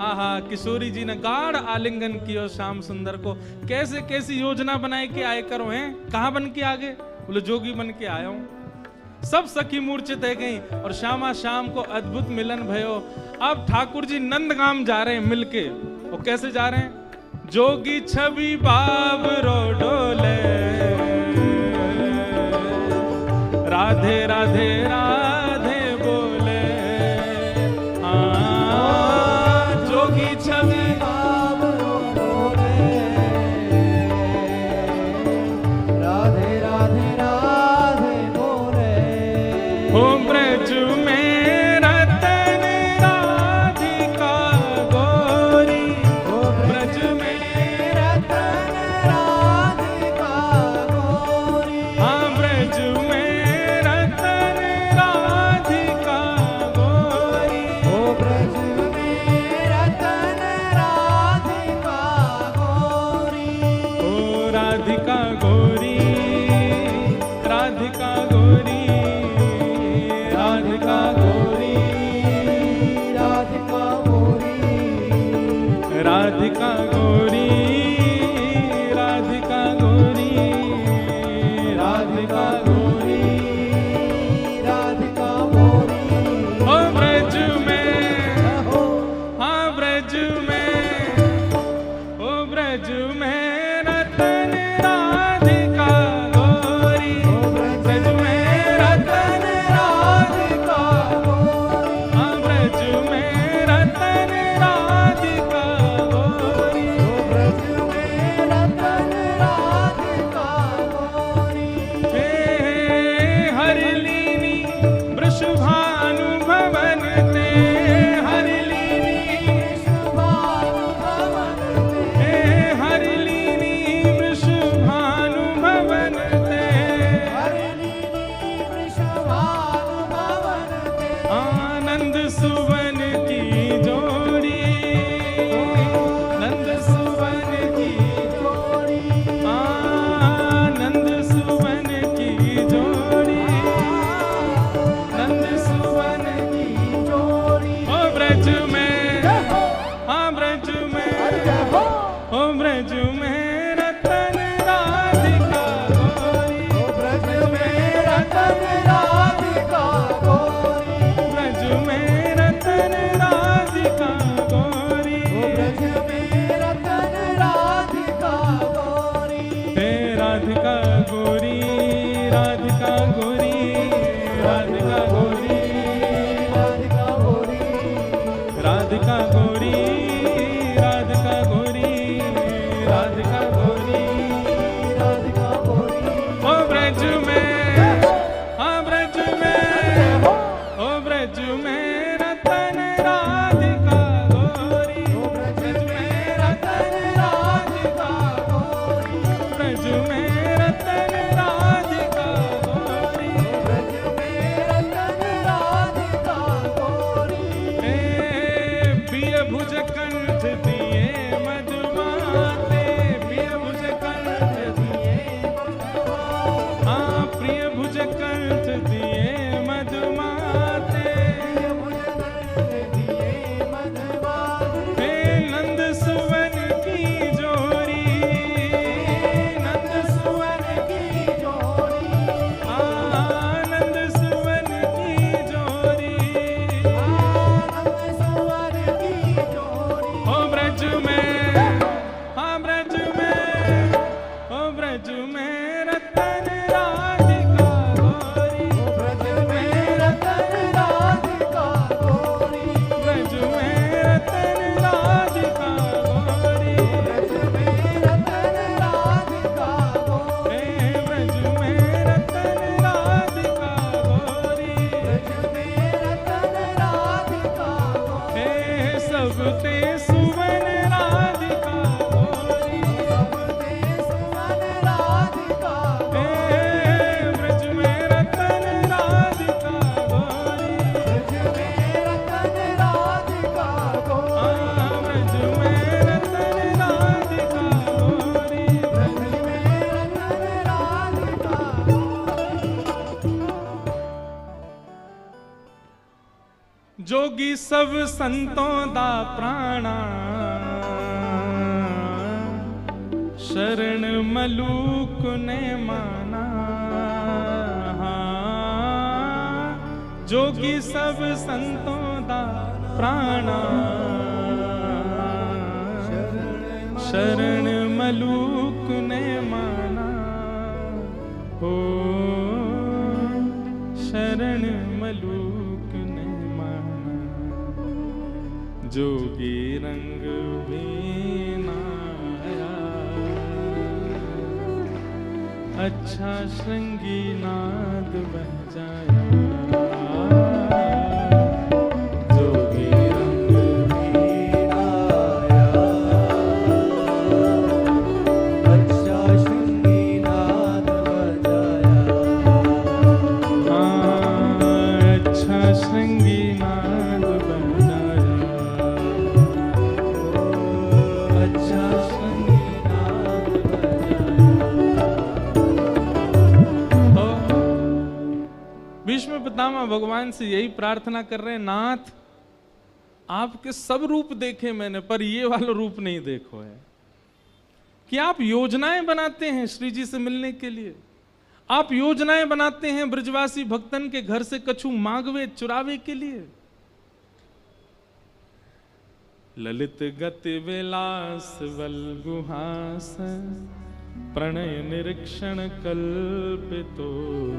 आहा, किशोरी जी ने गाढ़ आलिंगन किया श्याम सुंदर को। कैसे कैसी योजना बनाए के आए करो हैं, कहां बन के आगे? बोले जोगी बन के आया हूं। सब सखी मूर्छित है गई और श्यामा श्याम को अद्भुत मिलन भयो। अब ठाकुर जी नंदगाम जा रहे हैं मिलके। और कैसे जा रहे हैं? जोगी छवि बाबरो डोले, राधे राधे राधे बोले। जोगी छवि बाबरो डोले, राधे राधे राधे बोले। हो ब्रज में रतन राधिका गोरी, ओ ब्रज में रतन राधिका गोरी। हाँ ब्रज में रतन राधिका गोरी। ओ ब्रज में रतन राधिका गोरी। ओ राधिका गोरी, राधिका गोरी, राधिका गोरी, राधिका गोरी। राधिका गोरी, राधिका गोरी, राधिका गोरी। राधिका गोरी। ओ ब्रज में, हो हाँ ब्रज में, ओ ब्रज में रतन राधिका गोरी। ओ ब्रज में रतन राधिका गोरी। हाँ ब्रज में रतन राधिका गोरी। ओ ब्रज में रतन राधिका गोरी। हे हरिलीनी वृषभानु भवन ते, हरिलीनी, शुभानु भवन ते। हे हरिलीनी वृषभानु भवन ते। हरिलीनी वृषभानु भवन ते। आनंद सुवन की जोड़ी, नंद सुवन की, जोड़ी। आनंद सुवन की जोड़ी, नंद सुवन की। जोड़ी। ओ ब्रज में, हाँ ब्रज में, हो ओ ब्रज में रतन राधिका गोरी। ओ ब्रज में रतन राधिका गोरी। ब्रज में रतन राधिका गोरी। ओ ब्रज में रतन राधिका गोरी। हे राधिका गोरी, राधिका गोरी, राधिका गोरी, राधिका गोरी। राधिका गोरी, राधिका गोरी, राधिका गोरी। राधिका गोरी। ओ ब्रज में, हाँ ब्रज में, ओ ब्रज में रतन राधिका गोरी। ओ ब्रज में रतन राधिका गोरी। ब्रज में रतन राधिका गोरी। ब्रज में रतन राधिका गोरी। हे प्रिय भुज कंठ दिए मधुमाते, प्रिय भुज कंठ दिए, हाँ प्रिय भुज कंठ दिए मधुमाते। दिए मधुमाते। हे नंद सुवन की जोड़ी, नंद सुवन की जोड़ी। आनंद सुवन की जोड़ी। आनंद सुवन की जोड़ी। ओ ब्रज जोगी सब संतों दा प्राणा, शरण मलूक ने माना। जोगी सब संतों दा प्राणा, शरण मलूक ने माना। हो शरण मलूक ने माना। जोगी रंग बीना आया, अच्छा श्रृंगी नाद बह जाया। भीष्म पितामह भगवान से यही प्रार्थना कर रहे हैं, नाथ आपके सब रूप देखे मैंने, पर ये वाला रूप नहीं देखो है। कि आप योजनाएं बनाते हैं श्री जी से मिलने के लिए, आप योजनाएं बनाते हैं ब्रजवासी भक्तन के घर से कछु मांगवे चुरावे के लिए। ललित गति विलास बल गुहास, प्रणय निरीक्षण कल्पितो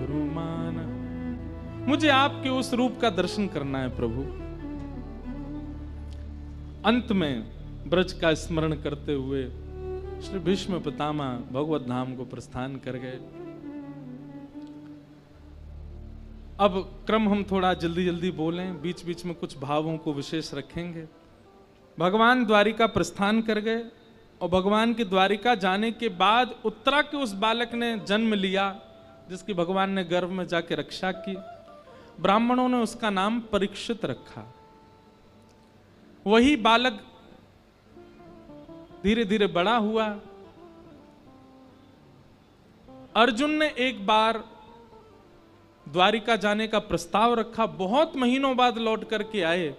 रुमान। मुझे आपके उस रूप का दर्शन करना है प्रभु। अंत में ब्रज का स्मरण करते हुए श्री भीष्म पितामह भगवत धाम को प्रस्थान कर गए। अब क्रम हम थोड़ा जल्दी जल्दी बोलें, बीच बीच में कुछ भावों को विशेष रखेंगे। भगवान द्वारिका प्रस्थान कर गए और भगवान की द्वारिका जाने के बाद उत्तरा के उस बालक ने जन्म लिया जिसकी भगवान ने गर्भ में जाके रक्षा की। ब्राह्मणों ने उसका नाम परीक्षित रखा। वही बालक धीरे धीरे बड़ा हुआ। अर्जुन ने एक बार द्वारिका जाने का प्रस्ताव रखा, बहुत महीनों बाद लौट करके आए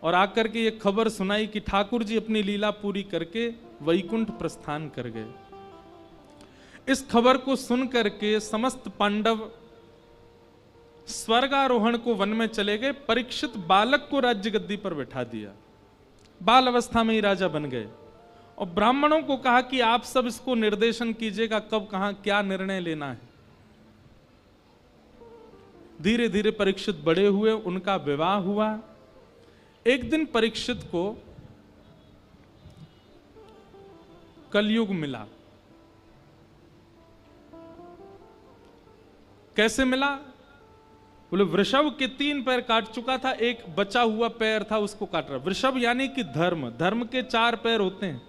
और आकर के ये खबर सुनाई कि ठाकुर जी अपनी लीला पूरी करके वैकुंठ प्रस्थान कर गए। इस खबर को सुन करके समस्त पांडव स्वर्गारोहण को वन में चले गए। परीक्षित बालक को राज्य गद्दी पर बैठा दिया, बाल अवस्था में ही राजा बन गए और ब्राह्मणों को कहा कि आप सब इसको निर्देशन कीजिएगा कब कहां क्या निर्णय लेना है। धीरे धीरे परीक्षित बड़े हुए, उनका विवाह हुआ। एक दिन परीक्षित को कलयुग मिला। कैसे मिला? बोले वृषभ के 3 पैर काट चुका था, एक बचा हुआ पैर था उसको काट रहा। वृषभ यानी कि धर्म, धर्म के 4 पैर होते हैं।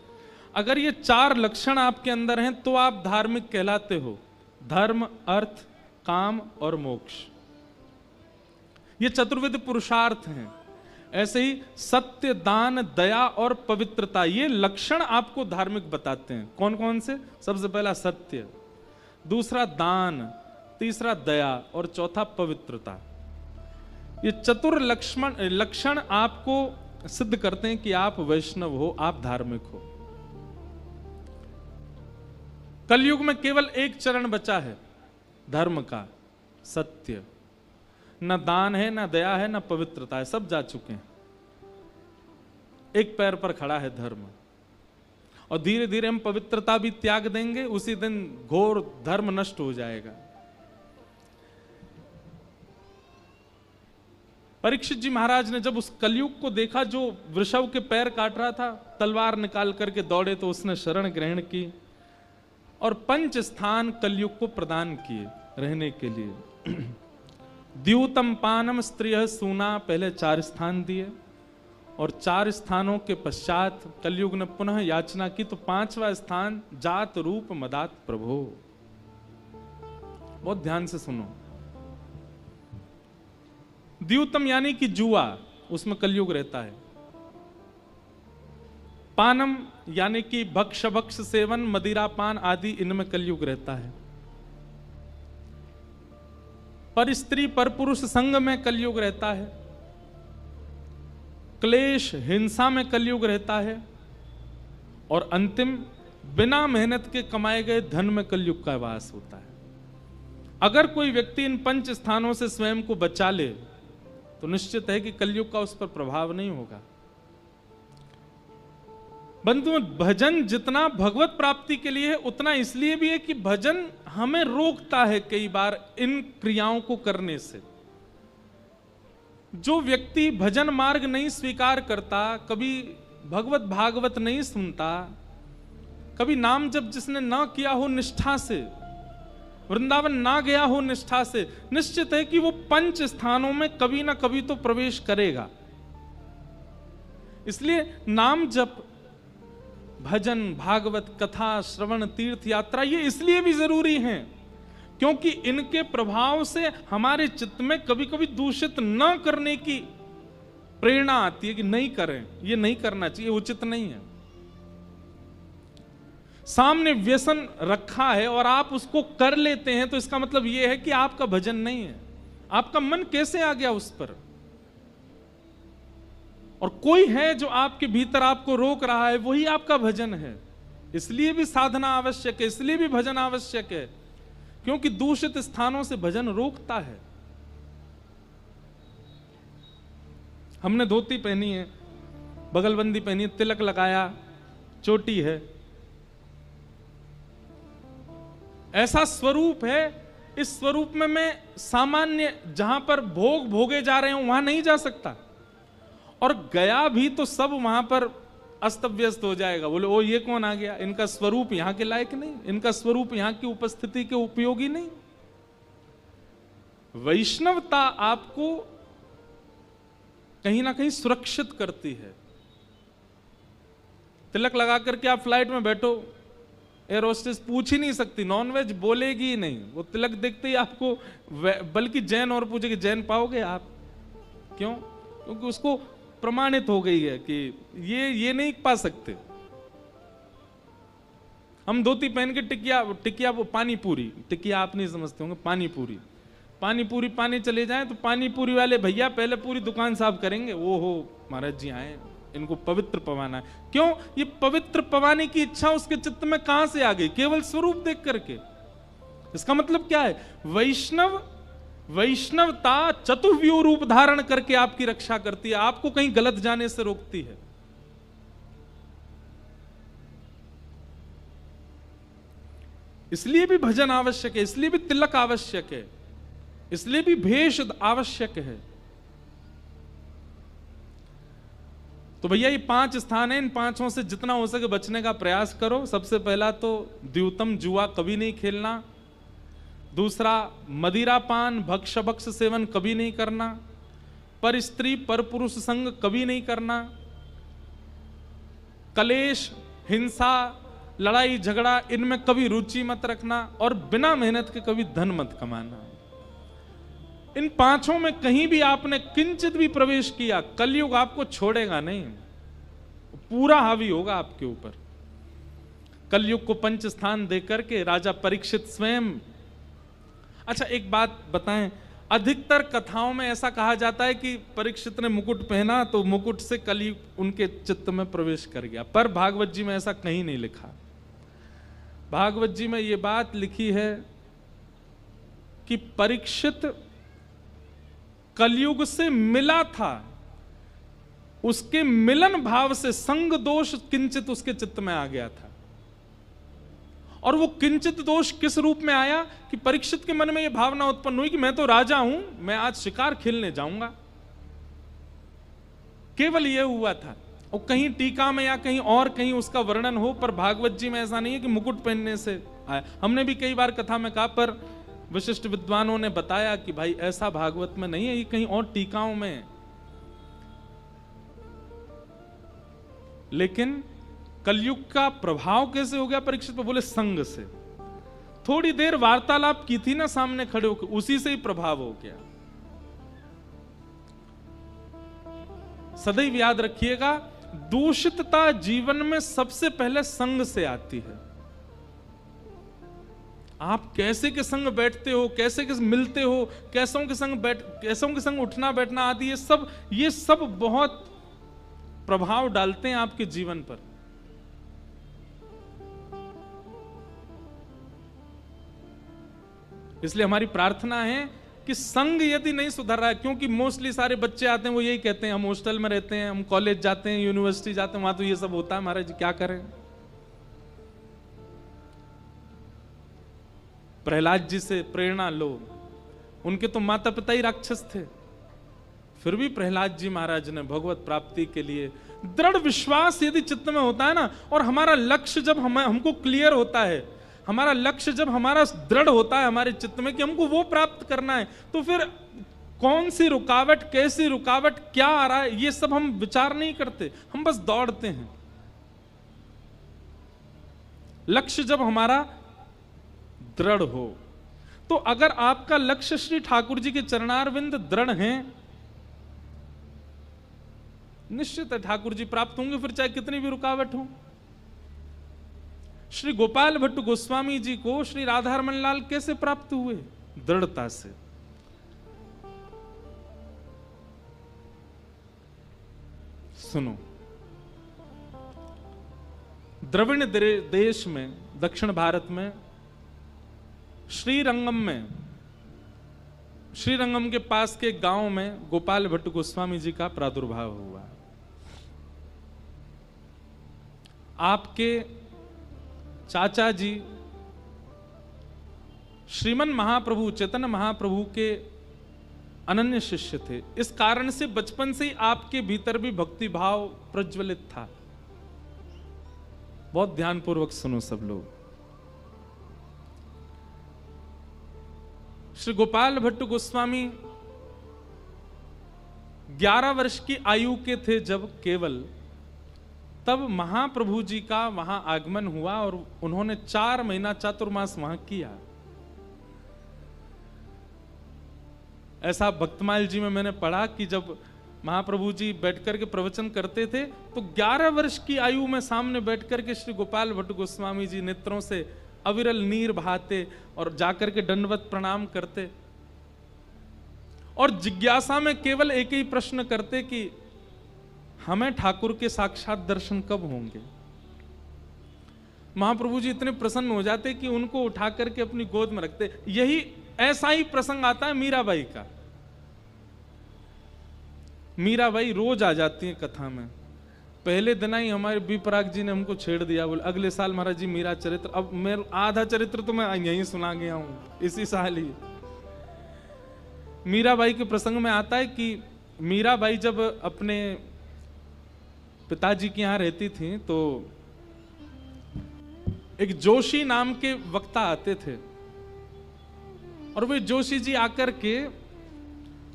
अगर ये 4 लक्षण आपके अंदर हैं तो आप धार्मिक कहलाते हो। धर्म, अर्थ, काम और मोक्ष, ये चतुर्विध पुरुषार्थ हैं। ऐसे ही सत्य, दान, दया और पवित्रता, ये लक्षण आपको धार्मिक बताते हैं। कौन कौन से? सबसे पहला सत्य, दूसरा दान, तीसरा दया और चौथा पवित्रता। ये चतुर लक्षण आपको सिद्ध करते हैं कि आप वैष्णव हो, आप धार्मिक हो। कलयुग में केवल एक चरण बचा है धर्म का, सत्य। न दान है, न दया है, न पवित्रता है, सब जा चुके हैं। एक पैर पर खड़ा है धर्म। और धीरे धीरे हम पवित्रता भी त्याग देंगे, उसी दिन घोर धर्म नष्ट हो जाएगा। परीक्षित जी महाराज ने जब उस कलयुग को देखा जो वृषभ के पैर काट रहा था, तलवार निकाल करके दौड़े तो उसने शरण ग्रहण की और 5 स्थान कलयुग को प्रदान किए रहने के लिए। द्यूतम पानम स्त्रिय सूना, पहले 4 स्थान दिए और 4 स्थानों के पश्चात कलयुग ने पुनः याचना की तो 5वां स्थान जात रूप मदात प्रभो। बहुत ध्यान से सुनो। द्यूतम यानी कि जुआ, उसमें कलयुग रहता है। पानम यानी कि भक्ष सेवन, मदिरापान आदि, इनमें कलयुग रहता है। पर स्त्री पर पुरुष संग में कलयुग रहता है। क्लेश हिंसा में कलयुग रहता है, और अंतिम बिना मेहनत के कमाए गए धन में कलयुग का वास होता है। अगर कोई व्यक्ति इन 5 स्थानों से स्वयं को बचा ले तो निश्चित है कि कलयुग का उस पर प्रभाव नहीं होगा। बंधुओं, भजन जितना भगवत प्राप्ति के लिए है उतना इसलिए भी है कि भजन हमें रोकता है कई बार इन क्रियाओं को करने से। जो व्यक्ति भजन मार्ग नहीं स्वीकार करता, कभी भगवत भागवत नहीं सुनता, कभी नाम जप जिसने ना किया हो निष्ठा से, वृंदावन ना गया हो निष्ठा से, निश्चित है कि वो 5 स्थानों में कभी ना कभी तो प्रवेश करेगा। इसलिए नाम जप, भजन, भागवत कथा, श्रवण, तीर्थ यात्रा ये इसलिए भी जरूरी हैं क्योंकि इनके प्रभाव से हमारे चित्त में कभी कभी दूषित न करने की प्रेरणा आती है कि नहीं करें, ये नहीं करना चाहिए, उचित नहीं है। सामने व्यसन रखा है और आप उसको कर लेते हैं तो इसका मतलब यह है कि आपका भजन नहीं है। आपका मन कैसे आ गया उस पर? और कोई है जो आपके भीतर आपको रोक रहा है, वही आपका भजन है। इसलिए भी साधना आवश्यक है, इसलिए भी भजन आवश्यक है, क्योंकि दूषित स्थानों से भजन रोकता है। हमने धोती पहनी है, बगलबंदी पहनी है, तिलक लगाया, चोटी है, ऐसा स्वरूप है। इस स्वरूप में मैं सामान्य जहां पर भोग भोगे जा रहे हूं वहां नहीं जा सकता, और गया भी तो सब वहां पर अस्त व्यस्त हो जाएगा। बोले ओ ये कौन आ गया, इनका स्वरूप यहां के लायक नहीं, इनका स्वरूप यहां की उपस्थिति के उपयोगी नहीं। वैष्णवता आपको कहीं ना कहीं सुरक्षित करती है। तिलक लगा करके आप फ्लाइट में बैठो, एयर होस्टेस पूछ ही नहीं सकती, नॉनवेज बोलेगी ही नहीं, वो तिलक देखते ही आपको, बल्कि जैन और पूछेगी जैन पाओगे आप, क्यों? क्योंकि उसको प्रमाणित हो गई है कि ये नहीं पा सकते। हम धोती पहन के टिकिया वो पानी पूरी, टिकिया आप नहीं समझते होंगे, पानी पूरी पानी चले जाएं तो पानी पूरी वाले भैया पहले पूरी दुकान साफ करेंगे। वो हो महाराज जी आए, इनको पवित्र पवाना है। क्यों? ये पवित्र पवाने की इच्छा उसके चित्त में कहां से आ गई? केवल स्वरूप देख करके। इसका मतलब क्या है? वैष्णवता चतुर्व्यूह रूप धारण करके आपकी रक्षा करती है, आपको कहीं गलत जाने से रोकती है। इसलिए भी भजन आवश्यक है, इसलिए भी तिलक आवश्यक है, इसलिए भी भेष आवश्यक है। तो भैया ये 5 स्थान है, इन 5 से जितना हो सके बचने का प्रयास करो। सबसे पहला तो द्यूतम, जुआ कभी नहीं खेलना। दूसरा, मदिरा पान भक्ष सेवन कभी नहीं करना। पर स्त्री पर पुरुष संग कभी नहीं करना। कलेश, हिंसा, लड़ाई झगड़ा इनमें कभी रुचि मत रखना, और बिना मेहनत के कभी धन मत कमाना। इन 5 में कहीं भी आपने किंचित भी प्रवेश किया, कलयुग आपको छोड़ेगा नहीं, पूरा हावी होगा आपके ऊपर। कलयुग को 5 स्थान देकर के राजा परीक्षित स्वयं। अच्छा एक बात बताएं, अधिकतर कथाओं में ऐसा कहा जाता है कि परीक्षित ने मुकुट पहना तो मुकुट से कलयुग उनके चित्त में प्रवेश कर गया, पर भागवत जी में ऐसा कहीं नहीं लिखा। भागवत जी में यह बात लिखी है कि परीक्षित कलयुग से मिला था, उसके मिलन भाव से संग दोष किंचित उसके चित्त में आ गया था। और वो किंचित दोष किस रूप में आया कि परीक्षित के मन में यह भावना उत्पन्न हुई कि मैं तो राजा हूं, मैं आज शिकार खेलने जाऊंगा। केवल यह हुआ था, और कहीं टीका में या कहीं और कहीं उसका वर्णन हो, पर भागवत जी में ऐसा नहीं है कि मुकुट पहनने से आया। हमने भी कई बार कथा में कहा, पर विशिष्ट विद्वानों ने बताया कि भाई ऐसा भागवत में नहीं है, ये कहीं और टीकाओं में है। लेकिन कलयुग का प्रभाव कैसे हो गया परीक्षित पे? बोले संग से। थोड़ी देर वार्तालाप की थी ना सामने खड़े होकर, उसी से ही प्रभाव हो गया। सदैव याद रखिएगा, दूषितता जीवन में सबसे पहले संग से आती है। आप कैसे के संग बैठते हो, कैसे के मिलते हो, कैसों के संग उठना बैठना आदि, ये सब बहुत प्रभाव डालते हैं आपके जीवन पर। इसलिए हमारी प्रार्थना है कि संघ यदि नहीं सुधर रहा है, क्योंकि मोस्टली सारे बच्चे आते हैं वो यही कहते हैं हम हॉस्टल में रहते हैं, हम कॉलेज जाते हैं, यूनिवर्सिटी जाते हैं, वहां तो ये सब होता है, महाराज जी क्या करें। प्रहलाद जी से प्रेरणा लो, उनके तो माता पिता ही राक्षस थे, फिर भी प्रहलाद जी महाराज ने भगवत प्राप्ति के लिए दृढ़ विश्वास यदि चित्त में होता है ना, और हमारा लक्ष्य जब हमको क्लियर होता है, हमारा लक्ष्य जब हमारा दृढ़ होता है हमारे चित्त में कि हमको वो प्राप्त करना है, तो फिर कौन सी रुकावट, कैसी रुकावट, क्या आ रहा है, ये सब हम विचार नहीं करते, हम बस दौड़ते हैं। लक्ष्य जब हमारा दृढ़ हो, तो अगर आपका लक्ष्य श्री ठाकुर जी के चरणारविंद दृढ़ हैं, निश्चित है ठाकुर जी प्राप्त होंगे, फिर चाहे कितनी भी रुकावट हो। श्री गोपाल भट्ट गोस्वामी जी को श्री राधारमण लाल कैसे प्राप्त हुए? दृढ़ता से। सुनो, द्रविड़ देश में, दक्षिण भारत में, श्रीरंगम के पास के गांव में गोपाल भट्ट गोस्वामी जी का प्रादुर्भाव हुआ। आपके चाचा जी श्रीमन महाप्रभु, चैतन्य महाप्रभु के अनन्य शिष्य थे। इस कारण से बचपन से ही आपके भीतर भी भक्ति भाव प्रज्वलित था। बहुत ध्यानपूर्वक सुनो सब लोग। श्री गोपाल भट्ट गोस्वामी 11 वर्ष की आयु के थे जब केवल, तब महाप्रभु जी का वहां आगमन हुआ और उन्होंने 4 महीना चातुर्मास वहां किया। ऐसा भक्तमाल जी में मैंने पढ़ा कि जब महाप्रभु जी बैठकर के प्रवचन करते थे तो 11 वर्ष की आयु में सामने बैठकर के श्री गोपाल भट्ट गोस्वामी जी नेत्रों से अविरल नीर बहाते और जाकर के दंडवत प्रणाम करते और जिज्ञासा में केवल एक ही प्रश्न करते कि हमें ठाकुर के साक्षात दर्शन कब होंगे। महाप्रभु जी इतने प्रसन्न हो जाते कि उनको उठा करके अपनी गोद में रखते। यही ऐसा ही प्रसंग आता है मीराबाई का। मीराबाई रोज आ जाती है कथा में। पहले दिन ही हमारे बी पराग जी ने हमको छेड़ दिया, बोले अगले साल महाराज जी मीरा चरित्र। अब मैं आधा चरित्र तो मैं यहीं सुना गया हूं इसी साल ही। मीराबाई के प्रसंग में आता है कि मीराबाई जब अपने पिताजी के यहां रहती थी तो एक जोशी नाम के वक्ता आते थे और वे जोशी जी आकर के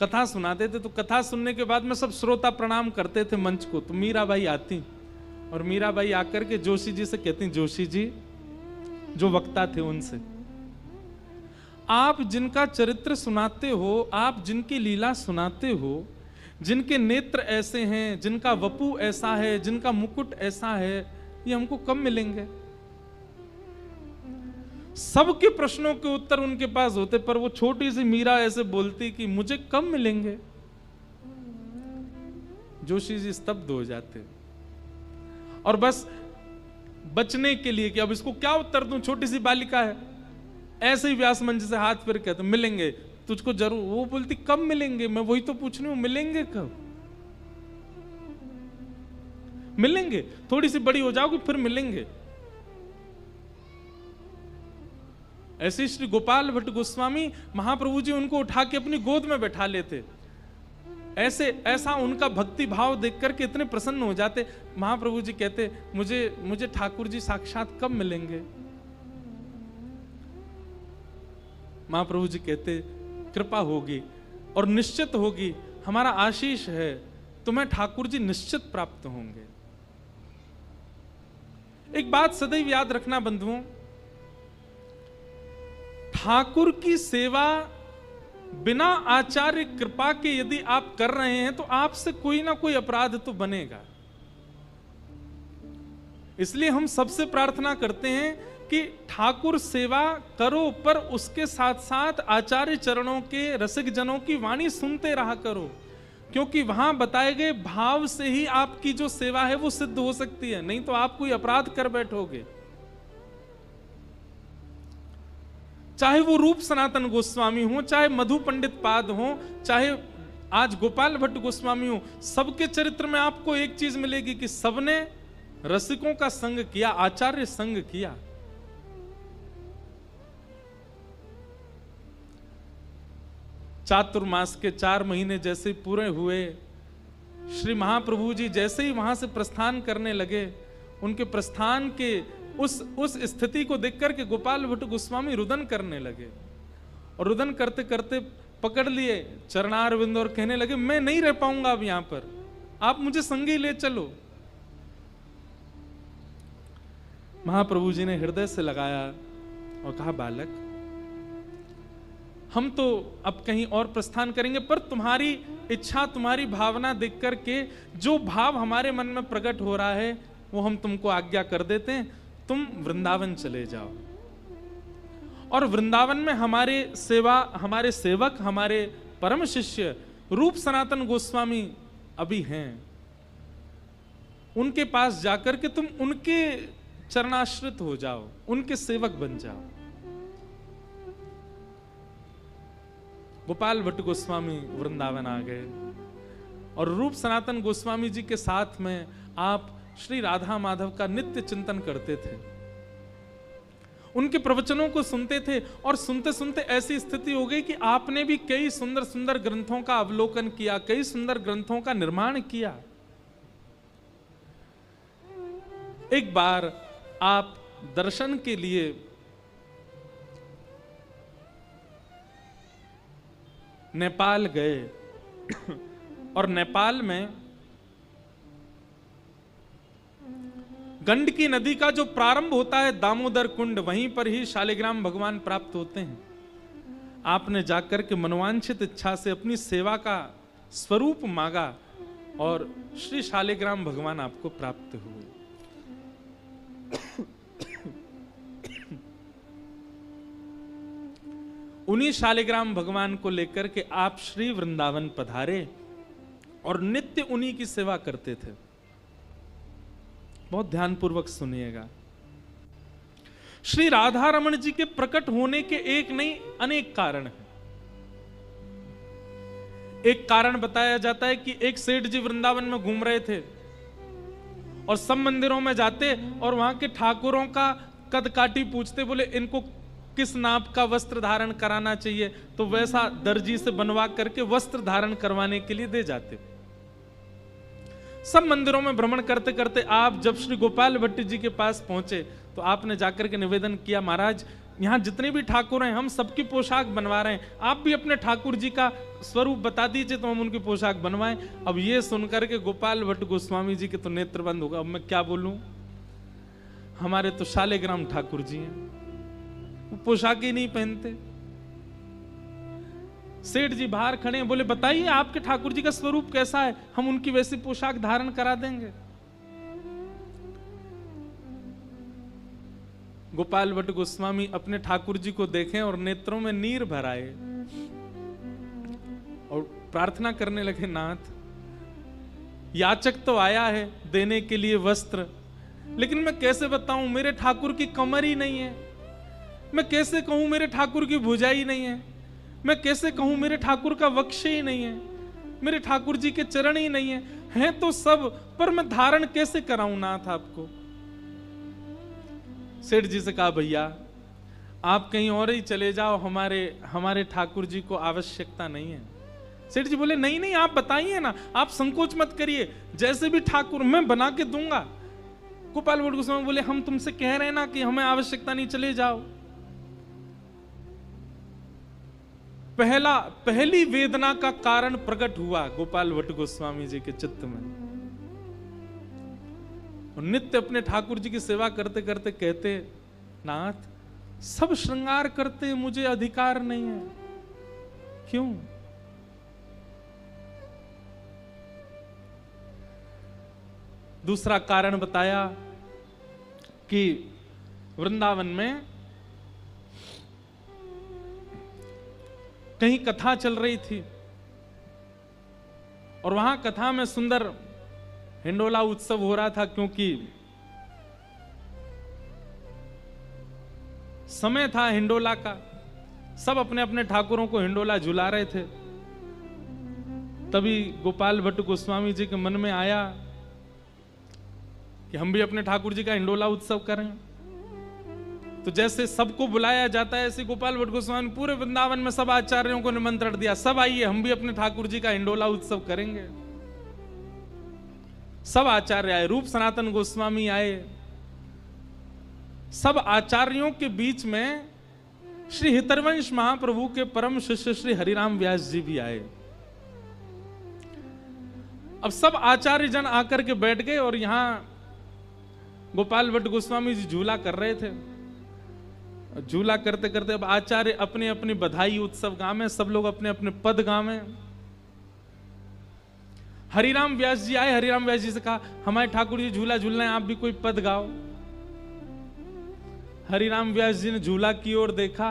कथा सुनाते थे। तो कथा सुनने के बाद में सब श्रोता प्रणाम करते थे मंच को। तो मीराबाई आती और मीराबाई आकर के जोशी जी से कहती, जोशी जी जो वक्ता थे उनसे, आप जिनका चरित्र सुनाते हो, आप जिनकी लीला सुनाते हो, जिनके नेत्र ऐसे हैं, जिनका वपु ऐसा है, जिनका मुकुट ऐसा है, ये हमको कब मिलेंगे? सबके प्रश्नों के उत्तर उनके पास होते, पर वो छोटी सी मीरा ऐसे बोलती कि मुझे कब मिलेंगे। जोशी जी स्तब्ध हो जाते और बस बचने के लिए कि अब इसको क्या उत्तर दूं, छोटी सी बालिका है, ऐसे ही व्यास मंच से हाथ फिर कहते मिलेंगे तुझको जरूर। वो बोलती कब मिलेंगे? मैं वही तो पूछ रही हूं, मिलेंगे कब? मिलेंगे, थोड़ी सी बड़ी हो जाओगी फिर मिलेंगे। ऐसे श्री गोपाल भट्ट गोस्वामी, महाप्रभु जी उनको उठा के अपनी गोद में बैठा लेते। ऐसा उनका भक्ति भाव देख करके इतने प्रसन्न हो जाते। महाप्रभु जी कहते मुझे ठाकुर जी साक्षात कब मिलेंगे? महाप्रभु जी कहते कृपा होगी और निश्चित होगी, हमारा आशीष है, तुम्हें ठाकुर जी निश्चित प्राप्त होंगे। एक बात सदैव याद रखना बंधुओं, ठाकुर की सेवा बिना आचार्य कृपा के यदि आप कर रहे हैं तो आपसे कोई ना कोई अपराध तो बनेगा। इसलिए हम सबसे प्रार्थना करते हैं कि ठाकुर सेवा करो, पर उसके साथ साथ आचार्य चरणों के रसिक जनों की वाणी सुनते रहा करो। क्योंकि वहां बताए गए भाव से ही आपकी जो सेवा है वो सिद्ध हो सकती है, नहीं तो आप कोई अपराध कर बैठोगे। चाहे वो रूप सनातन गोस्वामी हो, चाहे मधु पंडित पाद हो, चाहे आज गोपाल भट्ट गोस्वामी हो, सबके चरित्र में आपको एक चीज मिलेगी कि सबने रसिकों का संग किया, आचार्य संग किया। चातुर्मास के 4 महीने जैसे पूरे हुए, श्री महाप्रभु जी जैसे ही वहां से प्रस्थान करने लगे, उनके प्रस्थान के उस स्थिति को देखकर के गोपाल भट्ट गोस्वामी रुदन करने लगे, और रुदन करते करते पकड़ लिए चरणारविंद और कहने लगे, मैं नहीं रह पाऊंगा अब यहां पर, आप मुझे संगी ले चलो। महाप्रभु जी ने हृदय से लगाया और कहा, बालक, हम तो अब कहीं और प्रस्थान करेंगे, पर तुम्हारी इच्छा, तुम्हारी भावना देख करके जो भाव हमारे मन में प्रकट हो रहा है वो हम तुमको आज्ञा कर देते हैं, तुम वृंदावन चले जाओ। और वृंदावन में हमारे सेवक, हमारे परम शिष्य रूप सनातन गोस्वामी अभी हैं, उनके पास जाकर के तुम उनके चरणाश्रित हो जाओ, उनके सेवक बन जाओ। गोपाल भट्ट गोस्वामी वृंदावन आ गए और रूप सनातन गोस्वामी जी के साथ में आप श्री राधा माधव का नित्य चिंतन करते थे, उनके प्रवचनों को सुनते थे, और सुनते सुनते ऐसी स्थिति हो गई कि आपने भी कई सुंदर सुंदर ग्रंथों का अवलोकन किया, कई सुंदर ग्रंथों का निर्माण किया। एक बार आप दर्शन के लिए नेपाल गए और नेपाल में गंडकी नदी का जो प्रारंभ होता है दामोदर कुंड, वहीं पर ही शालिग्राम भगवान प्राप्त होते हैं। आपने जाकर के मनोवांछित इच्छा से अपनी सेवा का स्वरूप मांगा और श्री शालिग्राम भगवान आपको प्राप्त हुए। उन्हीं शालिग्राम भगवान को लेकर के आप श्री वृंदावन पधारे और नित्य उन्हीं की सेवा करते थे। बहुत ध्यानपूर्वक सुनिएगा। श्री राधा रमण जी के प्रकट होने के एक नहीं अनेक कारण हैं। एक कारण बताया जाता है कि एक सेठ जी वृंदावन में घूम रहे थे और सब मंदिरों में जाते और वहां के ठाकुरों का कद काटी पूछते, बोले इनको किस नाप का वस्त्र धारण कराना चाहिए, तो वैसा दर्जी से बनवा करके वस्त्र धारण करवाने के लिए दे जाते। सब मंदिरों में भ्रमण करते करते आप जब श्री गोपाल भट्ट जी के पास पहुंचे तो आपने जाकर के निवेदन किया, महाराज यहाँ जितने भी ठाकुर हैं हम सबकी पोशाक बनवा रहे हैं, आप भी अपने ठाकुर जी का स्वरूप बता दीजिए तो हम उनकी पोशाक बनवाएं। अब ये सुनकर के गोपाल भट्ट गोस्वामी जी के तो नेत्र बंद होगा। अब मैं क्या बोलूं, हमारे तो शालिग्राम ठाकुर जी हैं, वो पोशाक ही नहीं पहनते। सेठ जी बाहर खड़े हैं, बोले बताइए आपके ठाकुर जी का स्वरूप कैसा है, हम उनकी वैसी पोशाक धारण करा देंगे। गोपाल भट्ट गोस्वामी अपने ठाकुर जी को देखें और नेत्रों में नीर भर आए और प्रार्थना करने लगे, नाथ याचक तो आया है देने के लिए वस्त्र, लेकिन मैं कैसे बताऊं मेरे ठाकुर की कमर ही नहीं है, मैं कैसे कहूं मेरे ठाकुर की भुजा ही नहीं है, मैं कैसे कहूं मेरे ठाकुर का वक्ष ही नहीं है, मेरे ठाकुर जी के चरण ही नहीं है, हैं तो सब पर मैं धारण कैसे कराऊं नाथ आपको। सेठ जी से कहा, भैया आप कहीं और ही चले जाओ, हमारे ठाकुर जी को आवश्यकता नहीं है। सेठ जी बोले नहीं नहीं आप बताइए ना, आप संकोच मत करिए, जैसे भी ठाकुर मैं बना के दूंगा। गोपाल भट्ट गोस्वामी बोले हम तुमसे कह रहे हैं ना कि हमें आवश्यकता नहीं, चले जाओ। पहली वेदना का कारण प्रकट हुआ गोपाल भट्ट गोस्वामी जी के चित्त में। और नित्य अपने ठाकुर जी की सेवा करते करते कहते, नाथ सब श्रृंगार करते मुझे अधिकार नहीं है, क्यों? दूसरा कारण बताया कि वृंदावन में कहीं कथा चल रही थी और वहां कथा में सुंदर हिंडोला उत्सव हो रहा था, क्योंकि समय था हिंडोला का। सब अपने अपने ठाकुरों को हिंडोला झुला रहे थे। तभी गोपाल भट्ट गोस्वामी जी के मन में आया कि हम भी अपने ठाकुर जी का हिंडोला उत्सव करें। तो जैसे सबको बुलाया जाता है, ऐसे गोपाल भट्ट गोस्वामी पूरे वृंदावन में सब आचार्यों को निमंत्रण दिया, सब आइए हम भी अपने ठाकुर जी का हिंडोला उत्सव करेंगे। सब आचार्य आए, रूप सनातन गोस्वामी आए। सब आचार्यों के बीच में श्री हितरवंश महाप्रभु के परम शिष्य श्री हरिराम व्यास जी भी आए। अब सब आचार्य जन आकर के बैठ गए और यहां गोपाल भट्ट गोस्वामी जी झूला कर रहे थे। झूला करते करते अब आचार्य अपने अपनी बधाई उत्सव गावे, सब लोग अपने अपने पद गावे। हरिराम व्यास जी आए, हरिराम व्यास जी से कहा हमारे ठाकुर जी झूला झूल रहे हैं, आप भी कोई पद गाओ। हरिराम व्यास जी ने झूला की ओर देखा,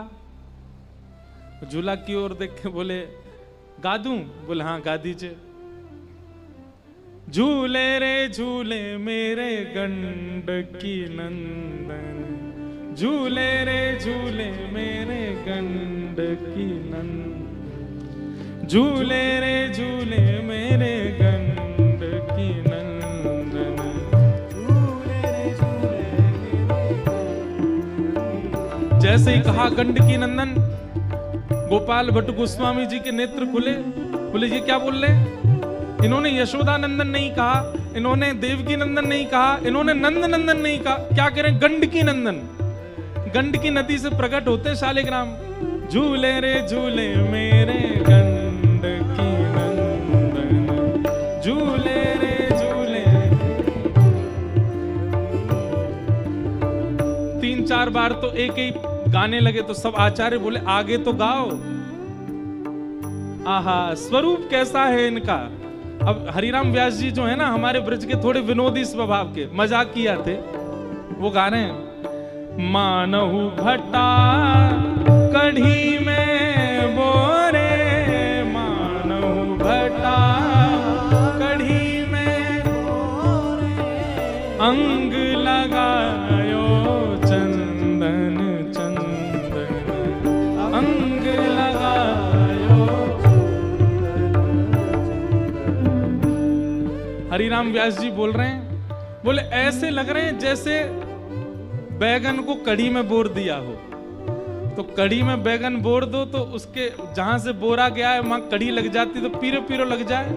झूला की ओर देख के बोले गा दूं? बोले हाँ गा दीजिए। झूले रे झूले मेरे गंडकी नंदन, झूले रे झूले मेरे गंडकी नंदन, झूले रे झूले मेरे गंडकी नंदन, झूले रे झूले मेरे। जैसे ही कहा गंडकी नंदन, गोपाल भट्ट गोस्वामी जी के नेत्र खुले। बोले ये क्या बोल रहे? इन्होंने यशोदा नंदन नहीं कहा, इन्होंने देवकी नंदन नहीं कहा, इन्होंने नंद नंदन नहीं कहा, क्या कह रहे हैं? गंडकी नंदन। गंडकी नदी से प्रकट होते शालिग्राम। झूले रे झूले मेरे गंडकी नंदन, झूले रे झूले। 3-4 बार तो एक ही गाने लगे, तो सब आचार्य बोले आगे तो गाओ। आहा, स्वरूप कैसा है इनका। अब हरिराम व्यास जी जो है ना, हमारे ब्रज के थोड़े विनोदी स्वभाव के, मजाक किया थे, वो गा रहे हैं मानहु भट्टा कढ़ी में बोरे, मानहु भट्टा कढ़ी में अंग लगायो चंदन चंदन, अंग लगायो। हरिराम व्यास जी बोल रहे हैं, बोले ऐसे लग रहे हैं जैसे बैगन को कढ़ी में बोर दिया हो। तो कढ़ी में बैगन बोर दो तो उसके जहां से बोरा गया है वहां कढ़ी लग जाती, तो पीरो पीरो लग जाए।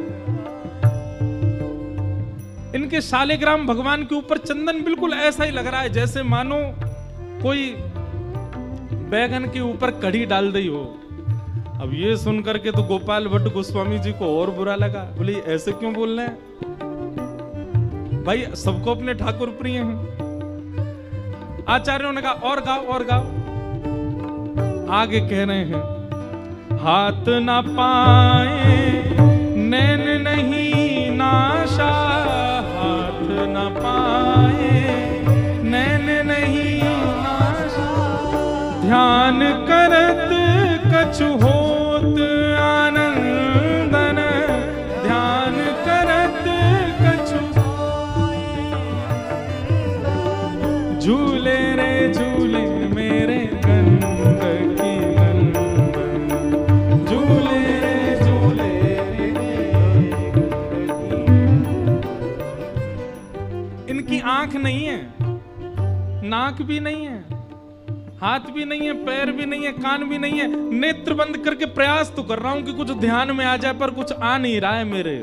इनके शालिग्राम भगवान के ऊपर चंदन बिल्कुल ऐसा ही लग रहा है जैसे मानो कोई बैगन के ऊपर कढ़ी डाल दी हो। अब ये सुन करके तो गोपाल भट्ट गोस्वामी जी को और बुरा लगा। बोले ऐसे क्यों बोल रहे हैं भाई, सबको अपने ठाकुर प्रिय हैं। आचार्यों ने कहा और गाओ और गाओ। आगे कह रहे हैं हाथ ना पाए नैन नहीं नाशा, हाथ ना पाए नैन नहीं नाशा, ध्यान करत कछु होत आनंदन, ध्यान करत कछु। झूले रे झूले मेरे गंडकी नंदन, झूले रे झूले मेरे। इनकी आंख नहीं है, नाक भी नहीं है, हाथ भी नहीं है, पैर भी नहीं है, कान भी नहीं है। नेत्र बंद करके प्रयास तो कर रहा हूं कि कुछ ध्यान में आ जाए, पर कुछ आ नहीं रहा है मेरे।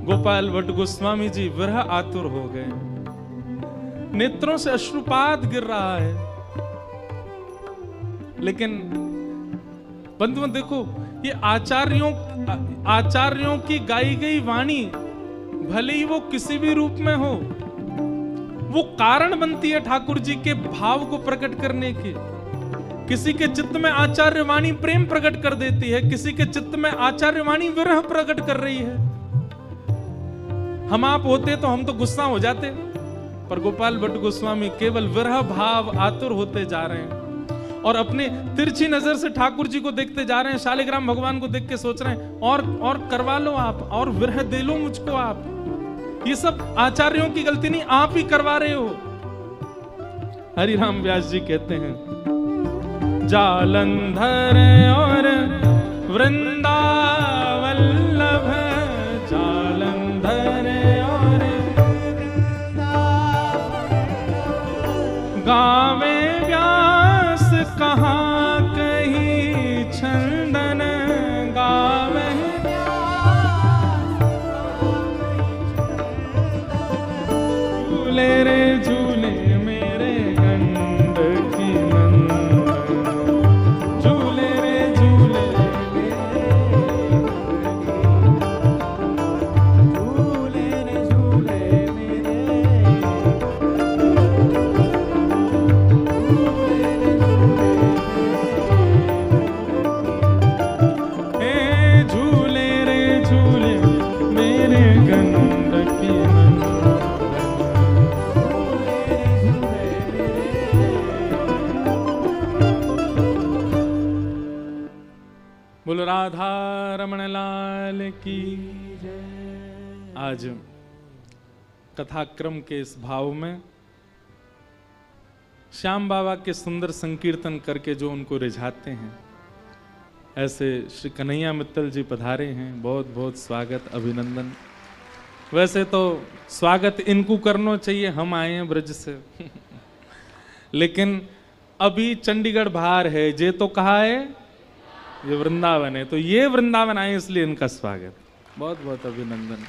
गोपाल भट्ट गोस्वामी जी विरह आतुर हो गए, नेत्रों से अश्रुपात गिर रहा है। लेकिन बंधुओं देखो, ये आचार्यों की गाई गई वाणी भले ही वो किसी भी रूप में हो, वो कारण बनती है ठाकुर जी के भाव को प्रकट करने की। किसी के चित्त में आचार्य वाणी प्रेम प्रकट कर देती है, किसी के चित्त में आचार्य वाणी विरह प्रकट कर रही है। हम आप होते तो हम तो गुस्सा हो जाते, पर गोपाल भट्ट गोस्वामी केवल विरह भाव आतुर होते जा रहे हैं। और अपने तिरछी नजर से ठाकुर जी को देखते जा रहे हैं, शालिग्राम भगवान को देख के सोच रहे हैं और करवा लो आप, और विरह दे लो मुझको आप। ये सब आचार्यों की गलती नहीं, आप ही करवा रहे हो। हरिराम व्यास जी कहते हैं, जालंधर और वृंदावल्लभ, जालंधर और गावे व्यास कहाँ कहीं छंदन, गावे झूले रे झूले मेरे गंडकी नंदन, झूले रे झूले झूले रे झूले मेरे, ए झूले रे झूले मेरे गंडकी नंदन। बोलो राधा रमण लाल की जय। आज कथाक्रम के इस भाव में श्याम बाबा के सुंदर संकीर्तन करके जो उनको रिझाते हैं, ऐसे श्री कन्हैया मित्तल जी पधारे हैं। बहुत बहुत स्वागत, अभिनंदन। वैसे तो स्वागत इनको करना चाहिए, हम आए हैं ब्रज से लेकिन अभी चंडीगढ़ बाहर है, जे तो कहा है ये वृंदावन है, तो ये वृंदावन आए इसलिए इनका स्वागत। बहुत बहुत अभिनंदन।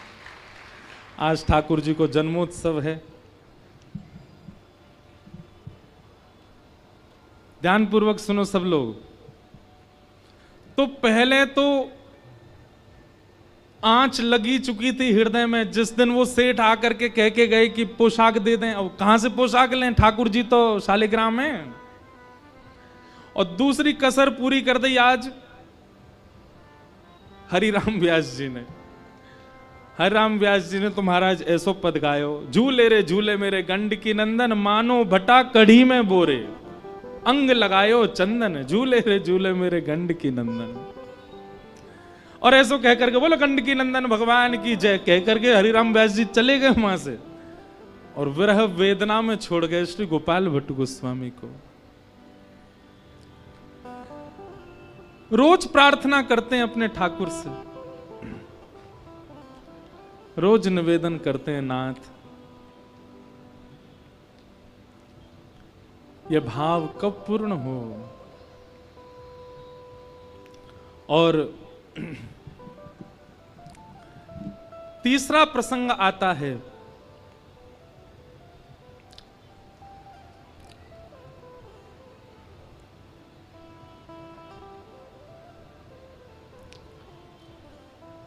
आज ठाकुर जी को जन्मोत्सव है। ध्यानपूर्वक सुनो सब लोग। तो पहले तो आंच लगी चुकी थी हृदय में जिस दिन वो सेठ आकर के कह के गए कि पोशाक दे दें। अब कहां से पोशाक लें, ठाकुर जी तो शालिग्राम हैं। और दूसरी कसर पूरी कर दी आज हरिराम व्यास जी ने। हरिराम व्यास जी ने तो महाराज ऐसो पद गायो, झूले रे झूले मेरे गंडकी नंदन, मानो भटा कढ़ी में बोरे, अंग लगायो चंदन, झूले रे झूले मेरे गंडकी नंदन। और ऐसो कह करके बोलो गंडकी नंदन भगवान की जय कह करके हरिराम व्यास जी चले गए वहां से और विरह वेदना में छोड़ गए श्री गोपाल भट्ट गोस्वामी को। रोज प्रार्थना करते हैं अपने ठाकुर से, रोज निवेदन करते हैं, नाथ यह भाव कब पूर्ण हो। और तीसरा प्रसंग आता है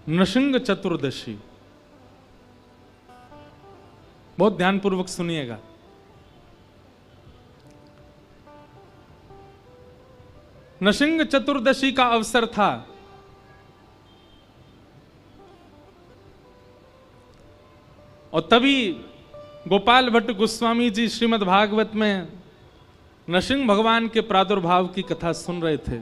नृसिंह चतुर्दशी। बहुत ध्यानपूर्वक सुनिएगा। नृसिंह चतुर्दशी का अवसर था। और तभी गोपाल भट्ट गोस्वामी जी श्रीमद् भागवत में नृसिंह भगवान के प्रादुर्भाव की कथा सुन रहे थे।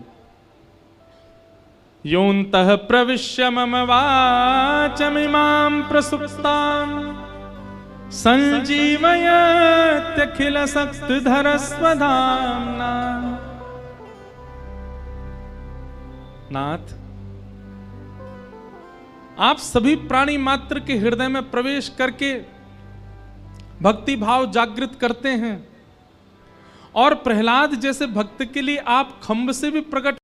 योऽन्तः प्रविश्य मम वाचमिमां प्रसुप्तां संजीवयत्यखिल शक्तिधरस्वधाम्ना। नाथ, आप सभी प्राणी मात्र के हृदय में प्रवेश करके भक्ति भाव जागृत करते हैं और प्रहलाद जैसे भक्त के लिए आप खंभ से भी प्रकट